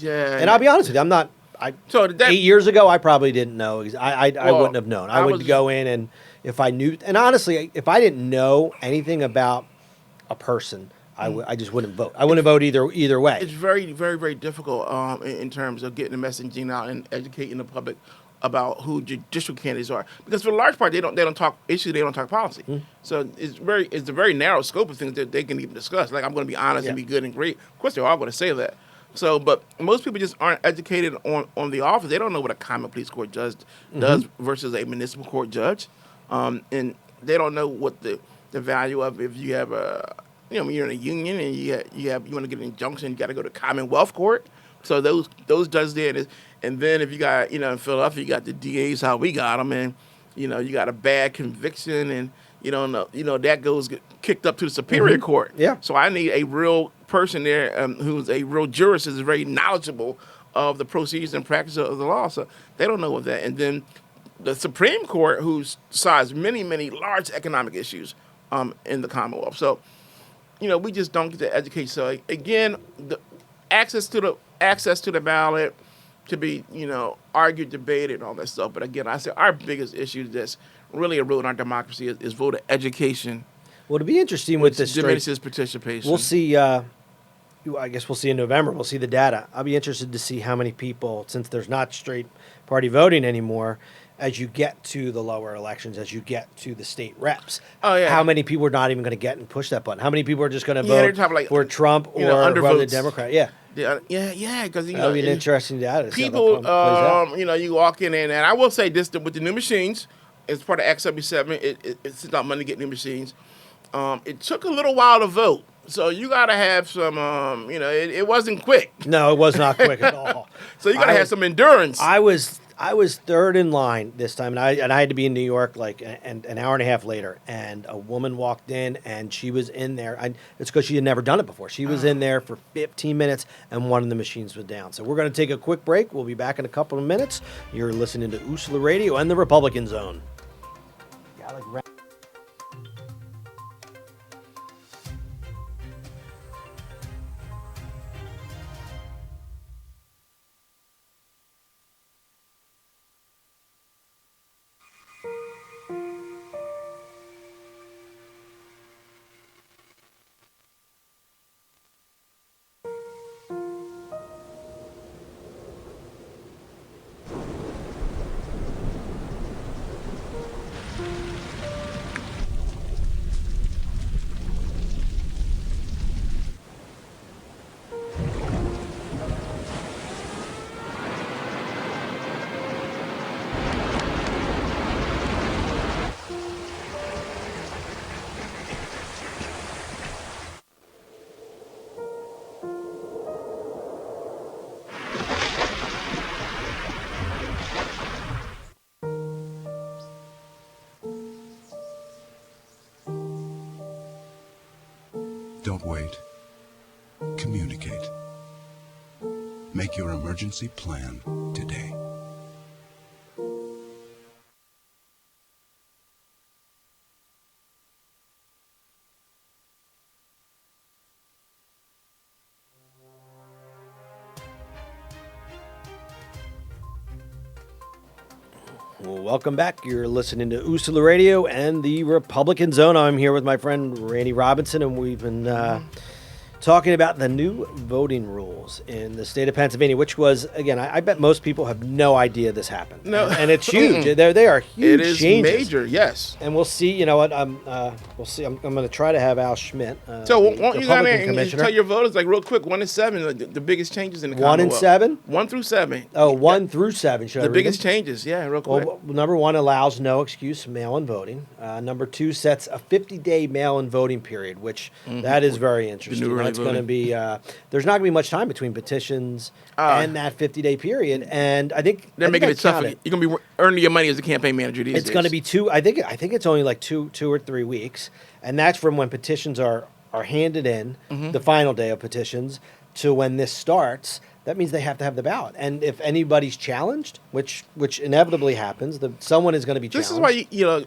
Yeah. And I'll be honest with you, I'm not. 8 years ago, I probably didn't know. I wouldn't have known. I would go in and if I knew. And honestly, if I didn't know anything about a person, I just wouldn't vote. I wouldn't vote either way. It's very, very, very difficult in terms of getting the messaging out and educating the public about who judicial candidates are, because for the large part they don't talk issues, they don't talk policy. So it's a very narrow scope of things that they can even discuss. Like I'm going to be honest and be good and great. Of course, they're all going to say that. So, but most people just aren't educated on the office. They don't know what a common police court judge does versus a municipal court judge, and they don't know what the value of if you have when you're in a union and you want to get an injunction, you got to go to Commonwealth Court. So those judges there, and then if you got in Philadelphia, you got the DAs how we got them, and you got a bad conviction, and that goes kicked up to the Superior Court. Yeah. So I need a real person there who's a real jurist, is very knowledgeable of the procedures and practice of the law. So they don't know what that, and then the Supreme Court, who decides many, many large economic issues in the Commonwealth. So we just don't get to educate. So again, the access to the ballot, to be, argued, debated, and all that stuff. But again, I say our biggest issue that's really eroding our democracy is voter education. Well, to be interesting with this diminishes participation. We'll see. I guess we'll see in November. We'll see the data. I'll be interested to see how many people, since there's not straight party voting anymore, as you get to the lower elections, as you get to the state reps, how many people are not even going to get and push that button? How many people are just going to vote for Trump or the Democrat? Yeah. Because that'll be an interesting data. People, you walk in and I will say this with the new machines, as part of Act 77, it's not money to get new machines. It took a little while to vote, so you got to have some. It wasn't quick. No, it was not quick at all. So you got to have some endurance. I was I was third in line this time, and I had to be in New York like an hour and a half later. And a woman walked in, and she was in there. It's because she had never done it before. She was in there for 15 minutes, and one of the machines was down. So we're going to take a quick break. We'll be back in a couple of minutes. You're listening to USLA Radio and the Republican Zone. Yeah, I like Don't wait. Communicate. Make your emergency plan today. Well, welcome back. You're listening to USLA Radio and the Republican Zone. I'm here with my friend Randy Robinson, and we've been talking about the new voting rules in the state of Pennsylvania, which was, again, I bet most people have no idea this happened. No. And it's huge. They are huge It is changes. major, yes. And we'll see. You know what? We'll see. I'm going to try to have Al Schmidt, So the won't you go Republican there and just commissioner. tell your voters, like real quick, 1 to 7, the biggest changes in the 1 and Commonwealth. 7? 1 through 7. Oh, 1 through 7. Should I The read biggest them? changes, yeah, real quick. Well, number 1 allows no excuse mail-in voting. Number 2 sets a 50-day mail-in voting period, which that is very interesting. early That's going to voting. be there's not going to be much time between petitions and that 50-day period, and I think They're I think making I it tough. counted. You're going to be earning your money as a campaign manager these days. It's going to be 2. I think it's only like two or 3 weeks, and that's from when petitions are handed in, the final day of petitions, to when this starts. That means they have to have the ballot, and if anybody's challenged, which inevitably happens, someone is going to be challenged. This is why, you know,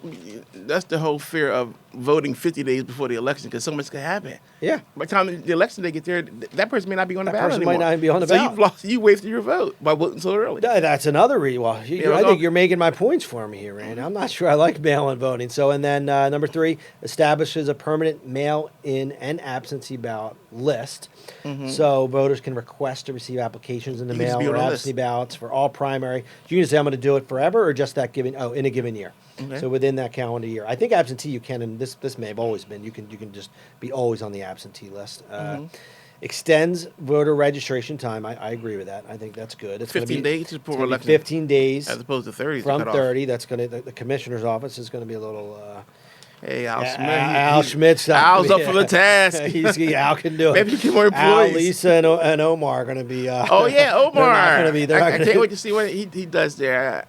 that's the whole fear of voting 50 days before the election, because so much can happen. Yeah. By the time the election day gets there, that person may not be on the That ballot person anymore. might not be on the so ballot. you wasted your vote by voting so early. That's another reason. Well, know, I no- think you're making my points for me here, Randy. I'm not sure I like mail-in voting. So, and then number 3 establishes a permanent mail-in and absentee ballot list. So voters can request to receive applications in the You can just mail be or on a list. absentee ballots for all primary. You can say I'm going to do it forever, or just that in a given year. Okay. So within that calendar year, I think absentee you can, and this may have always been. You can just be always on the absentee list. Extends voter registration time. I agree with that. I think that's good. It's gonna 15 be, days it's before gonna be election. 15 days As opposed to 30 from cut off. 30. That's going to the commissioner's office is going to be a little. Hey, Al Smith. Al Schmidt's Al's up for the task. Al can do it. Maybe you get more Al, employees. Lisa, and Omar are going to be. Oh, yeah, Omar. They're not going to be. They're not I gonna can't wait to see what he does there.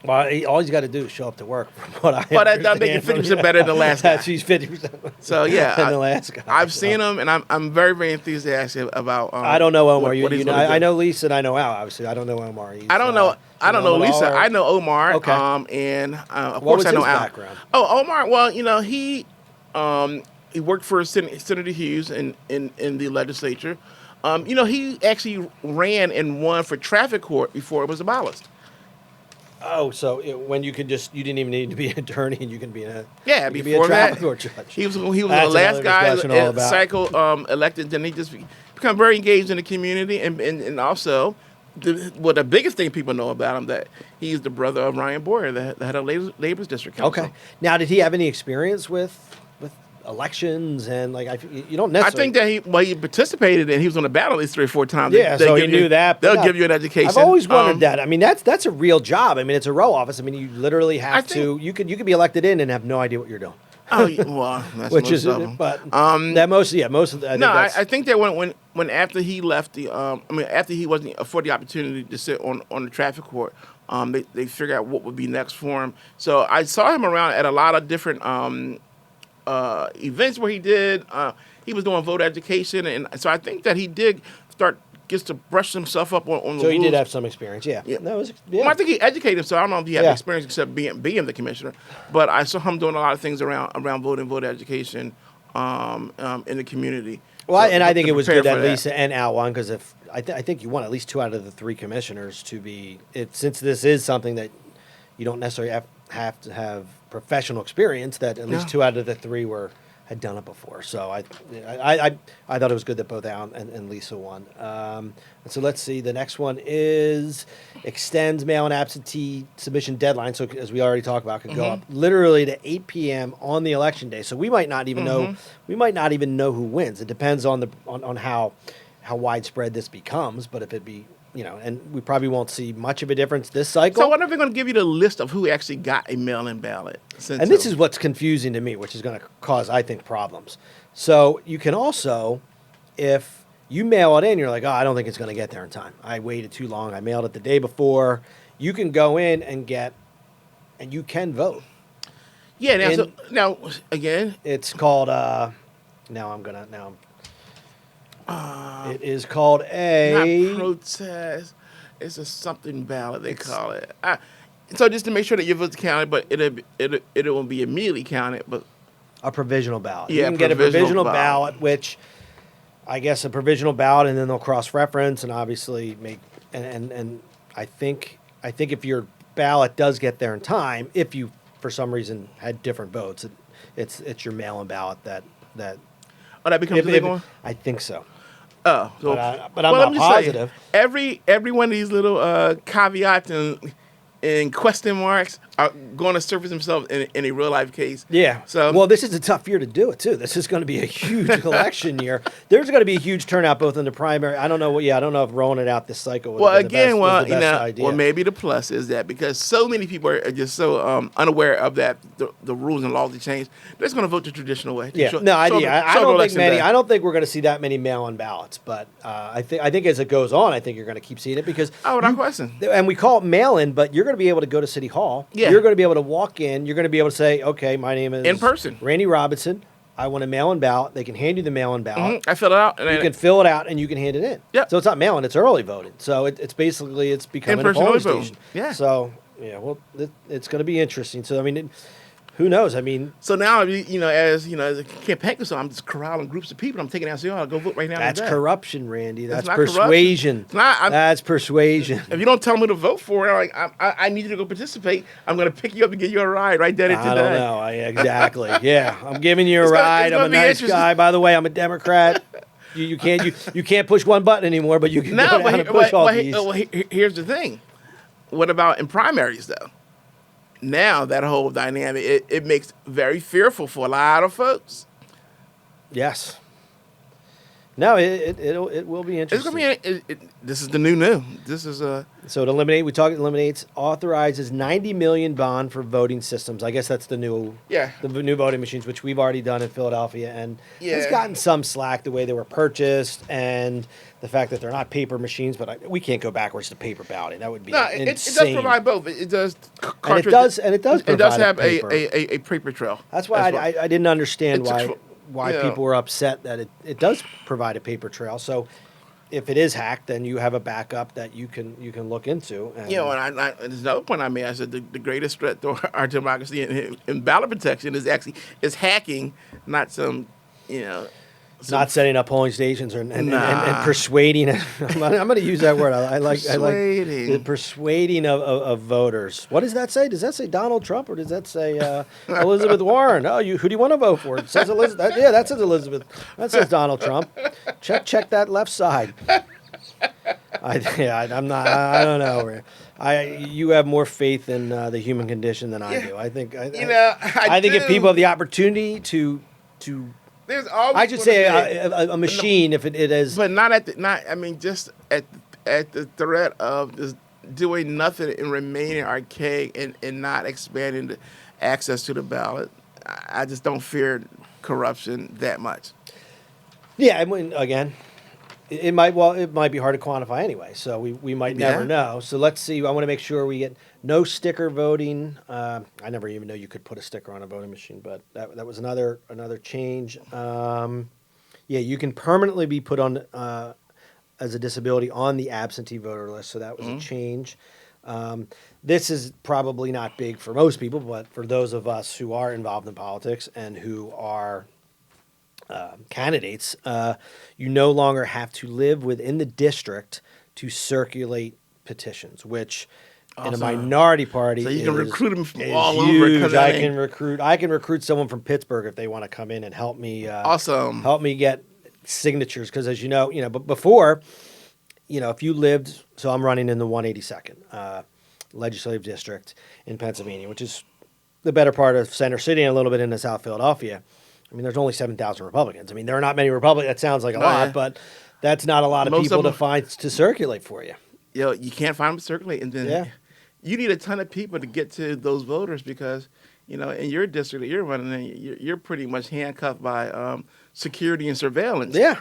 Well, all he's got to do is show up to work. From what I But I understand think from- 50% better than the last guy. She's 50%. So, yeah. than the last guy. I've so. seen him, and I'm very, very enthusiastic about. I don't know Omar. what he's you know, gonna do. I know Lisa and I know Al. Obviously, I don't know Omar. I don't know. I don't know him at all, Lisa. or- I know Omar. Okay. And of What course was I know his Al. background? Oh, Omar. Well, you know he worked for Senator Hughes in the legislature. You know he actually ran and won for traffic court before it was abolished. Oh, so when you didn't even need to be an attorney, and you can be a Yeah, you can before be a traffic that, court judge. he was the That's last another guy discussion all about. cycle elected. Then he just become very engaged in the community, and also the biggest thing people know about him that he's the brother of Ryan Boyer, the head of Labor's district council. Okay. Now, did he have any experience with elections and you don't necessarily? I think that he participated and he was on the ballot at least 3 or 4 times. Yeah, They so he give you- knew that. but They'll no, give you an education. I've always wondered that. I mean, that's a real job. I mean, it's a row office. I mean, you literally I have think- to. You could be elected in and have no idea what you're doing. Oh, well, that's Which most is, of them. but that most of the. I think No, that's, I think that when after he left after he wasn't afforded the opportunity to sit on the traffic court, They figure out what would be next for him. So I saw him around at a lot of different events where he did. He was doing voter education, and so I think that he did gets to brush himself up on the So he rules. did have some experience, yeah. Yeah. No, it was, Well, I think he educated himself. I don't know if he had Yeah. experience except being the commissioner, but I saw him doing a lot of things around voter education in the community. Well, So, I think to it was prepare good for that that. Lisa and Al won because if I think you want at least 2 out of the 3 commissioners to be since this is something that you don't necessarily have to have professional experience, that at least Yeah. 2 out of the 3 had done it before. So I thought it was good that both Al and Lisa won. And so let's see. The next one is extends mail-in absentee submission deadline. So as we already talked about, could go up literally to 8 p.m. on the election day. So we might not even know. We might not even know who wins. It depends on how widespread this becomes. But if it be, and we probably won't see much of a difference this cycle. So, when are they going to give you the list of who actually got a mail-in ballot? And this is what's confusing to me, which is going to cause, I think, problems. So you can also, if you mail it in, you're like, oh, I don't think it's going to get there in time. I waited too long. I mailed it the day before. You can go in and you can vote. Yeah. in- Now, again, It's called, it is called a, not protest. It's a something ballot they call it. So just to make sure that your vote's counted, but it won't be immediately counted. But a provisional ballot. Yeah, You can get a provisional provisional ballot. ballot, which I guess a provisional ballot, and then they'll cross-reference and obviously make, and I think if your ballot does get there in time, if you for some reason had different votes, it's your mail-in ballot that that becomes legal. I think so. Oh, so, But I'm well, not let me just say, positive. every one of these little caveats and question marks are going to surface themselves in a real life case. Yeah. So well, this is a tough year to do it too. This is going to be a huge election year. There's going to be a huge turnout both in the primary. I don't know. I don't know if rolling it out this cycle. Would well, have been the again, best, was the best idea. well, maybe the plus is that because so many people are just so unaware of that the rules and laws that change, they're just going to vote the traditional way. Yeah, Show- no, I show the- don't show the think election many. day. I don't think we're going to see that many mail-in ballots, but I think as it goes on, I think you're going to keep seeing it because. Oh, without question. And we call it mail-in, but you're going to be able to go to City Hall. Yeah. You're going to be able to walk in. You're going to be able to say, "Okay, my name is In person. Randy Robinson. I want a mail-in ballot." They can hand you the mail-in ballot. I fill it out. And You then can fill it out and you can hand it in. Yep. So it's not mail-in; it's early voting. So it's basically becoming a In-person polling early voting. station. Yeah. So it's going to be interesting. So I mean, who knows? I mean, So now, as a campaign, so I'm just corralling groups of people. I'm taking out, I'll go vote right now. that's today. corruption, Randy. That's not corruption. persuasion. It's not. That's persuasion. If you don't tell me who to vote for, I need you to go participate. I'm going to pick you up and give you a ride right there today. I don't know. Exactly. Yeah, I'm giving you a It's gonna- ride. it's I'm a gonna be nice interesting. guy. By the way, I'm a Democrat. You can't push one button anymore, but you can No, go down and push all these. here's the thing. What about in primaries, though? Now that whole dynamic, it makes very fearful for a lot of folks. Yes. No, it will be It's interesting. going to be, this is the new. This is So it eliminates, authorizes 90 million bond for voting systems. I guess that's the new new voting machines, which we've already done in Philadelphia, and it's Yeah. gotten some slack the way they were purchased and the fact that they're not paper machines. But we can't go backwards to paper balloting. That would be no. It insane. does provide both. It does. And it does It does provide have paper. a paper trail. That's why I didn't understand It's a why yeah. people were upset that it does provide a paper trail. So if it is hacked, then you have a backup that you can look into. And And there's another point I made. I said the greatest threat to our democracy in ballot protection is hacking, not some. not setting up polling stations and Nah. persuading. I'm going to use that word. I like Persuading. the persuading of voters. What does that say? Does that say Donald Trump or does that say Elizabeth Warren? Oh, who do you want to vote for? It says Elizabeth. That says Elizabeth. That says Donald Trump. Check that left side. I'm not. I don't know. You have more faith in the human condition than I do. I think. I think if do. people have the opportunity to There's always. I should gonna say be a machine if it is. but not at just at the threat of just doing nothing and remaining archaic and not expanding the access to the ballot. I just don't fear corruption that much. Yeah, I mean, again, It might be hard to quantify anyway, so we might never Yeah. know. So let's see. I want to make sure we get no sticker voting. I never even know you could put a sticker on a voting machine, but that was another change. Yeah, you can permanently be put on as a disability on the absentee voter list, so that was a change. This is probably not big for most people, but for those of us who are involved in politics and who are candidates, you no longer have to live within the district to circulate petitions, which in a Awesome. minority party, So you can is- recruit 'em from is all over, huge. 'cause I that can ain't- recruit. I can recruit someone from Pittsburgh if they want to come in and help me. Awesome. Help me get signatures because, as you know, but before, if you lived, so I'm running in the 182nd legislative district in Pennsylvania, which is the better part of Center City and a little bit into South Philadelphia. I mean, there's only 7,000 Republicans. I mean, there are not many Republicans. That sounds like a Oh, lot, yeah. but that's not a lot of Most of people to them- find to circulate for you. You can't find them circulate, and then Yeah. you need a ton of people to get to those voters because in your district that you're running in, you're pretty much handcuffed by security and surveillance. Yeah.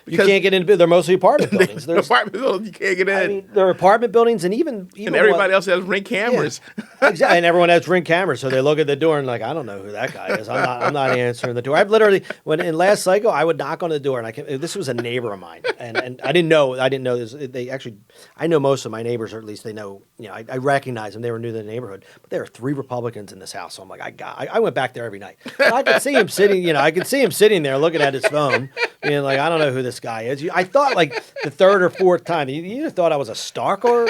You Because- can't get into. They're mostly apartment buildings. There's, apartment buildings, you can't get in, I mean, there are apartment buildings, and even and everybody else has Ring Yeah. cameras. Exactly, and everyone has Ring cameras, so they look at the door and like, I don't know who that guy is. I'm not answering the door. I've literally, when in last cycle, I would knock on the door, and this was a neighbor of mine, and I didn't know this. They actually, I know most of my neighbors, or at least they know. I recognize them. They were new to the neighborhood, but there are 3 Republicans in this house, so I'm like, I went back there every night. And I could see him sitting. I could see him sitting there looking at his phone, being like, I don't know who this guy is. I thought like the 3rd or 4th time, you either thought I was a stalker,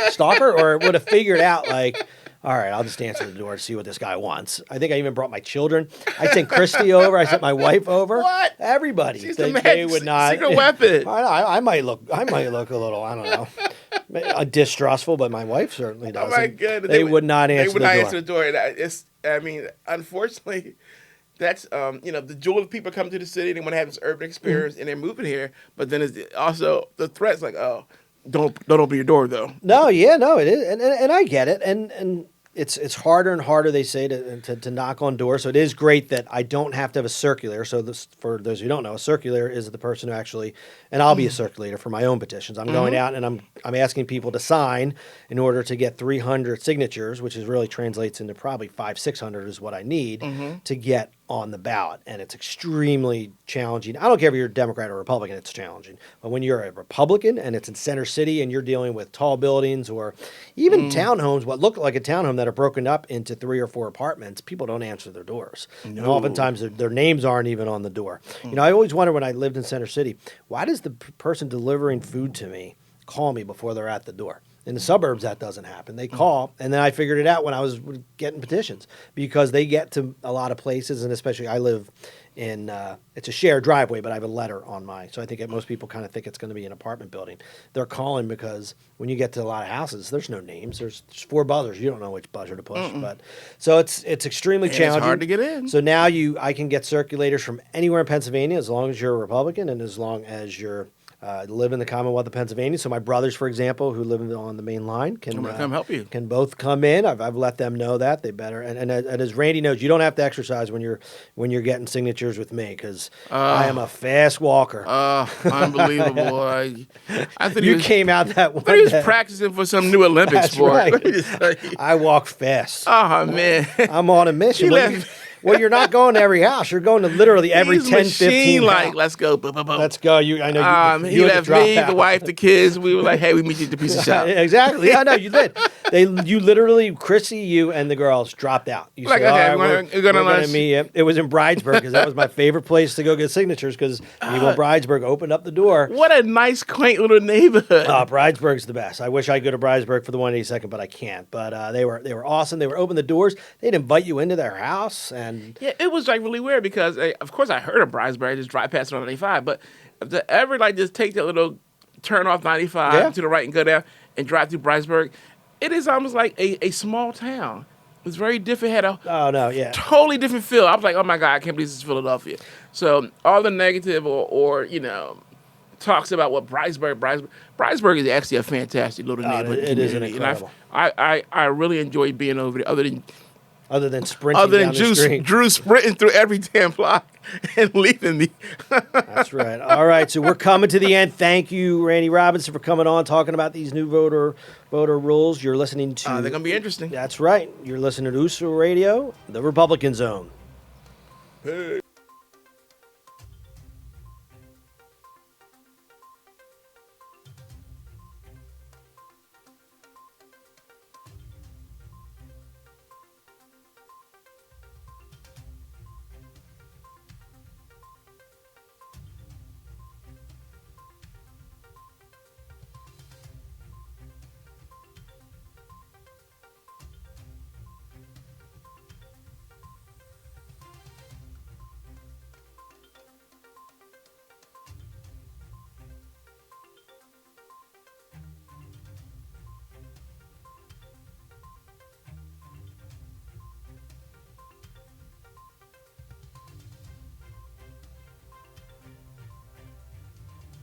or would have figured out like, all right, I'll just answer the door and see what this guy wants. I think I even brought my children. I sent Christy over. I sent my wife over. What? Everybody. She's they, the they magic would not. secret weapon. I might look a little. I don't know. Distrustful, but my wife certainly Oh doesn't. my goodness. They would not answer They would the not door. answer the door. Unfortunately, that's the jewel of people come to the city. They want to have this urban experience, and they're moving here. But then it's also the threats like, oh, don't open your door though. No, it is, and I get it, and it's harder and harder, they say, to knock on doors. So it is great that I don't have to have a circulator. So for those who don't know, a circulator is the person who actually, and I'll be a circulator for my own petitions. I'm going out and I'm asking people to sign in order to get 300 signatures, which is really translates into probably 500-600 is what I need to get on the ballot, and it's extremely challenging. I don't care if you're a Democrat or Republican, it's challenging. But when you're a Republican and it's in Center City and you're dealing with tall buildings or even townhomes, what look like a townhome that are broken up into 3 or 4 apartments, people don't answer their doors. And oftentimes their names aren't even on the door. I always wonder when I lived in Center City, why does the person delivering food to me call me before they're at the door? In the suburbs, that doesn't happen. They call, and then I figured it out when I was getting petitions because they get to a lot of places, and especially I live in, it's a shared driveway, but I have a letter on mine. So I think that most people kind of think it's going to be an apartment building. They're calling because when you get to a lot of houses, there's no names. There's 4 buzzers. You don't know which buzzer to push. But so it's extremely challenging. It's hard to get in. So now I can get circulators from anywhere in Pennsylvania as long as you're a Republican and as long as you're live in the Commonwealth of Pennsylvania. So my brothers, for example, who live on the main line, can Come help you. Can both come in. I've let them know that they better. And as Randy knows, you don't have to exercise when you're getting signatures with me because I am a fast walker. Unbelievable. I thought you came out that one. But he was day. practicing for some new Olympic That's sport. right. Let me just tell you. I walk fast. Oh man. I'm on a mission. He Well, left- well, you're not going to every house. You're going to literally every He's 10, 15 machine like, house. let's go. Boom, boom, boom. Let's go. I know you. He you had to left drop me, out. the wife, the kids. We were like, hey, we meet you at the pizza shop. Exactly. Yeah, no, you did. You literally, Chrissy, you, and the girls dropped out. You Like, said, okay, "All right, we're gonna gonna lunch." meet you." It was in Bridesburg because that was my favorite place to go get signatures because people in Bridesburg opened up the door. What a nice, quaint little neighborhood. Bridesburg's the best. I wish I could go to Bridesburg for the 182nd, but I can't. But they were awesome. They were open the doors. They'd invite you into their house, and Yeah, it was like really weird because, of course, I heard of Bridesburg. I just drive past it on 95. But to ever like just take that little turn off 95 Yeah. to the right and go down and drive through Bridesburg, it is almost like a small town. It was very different. Had a oh no, yeah. totally different feel. I was like, oh my God, I can't believe this is Philadelphia. So all the negative or talks about what Bridesburg is actually a fantastic little neighborhood. it is an community. And incredible. I really enjoyed being over there. Other than Other than sprinting Other down than the street. Drew sprinting through every damn block and leaving me. That's right. All right, so we're coming to the end. Thank you, Randy Robinson, for coming on, talking about these new voter rules. You're listening to... They're going to be interesting. That's right. You're listening to USO Radio, the Republican Zone. Hey.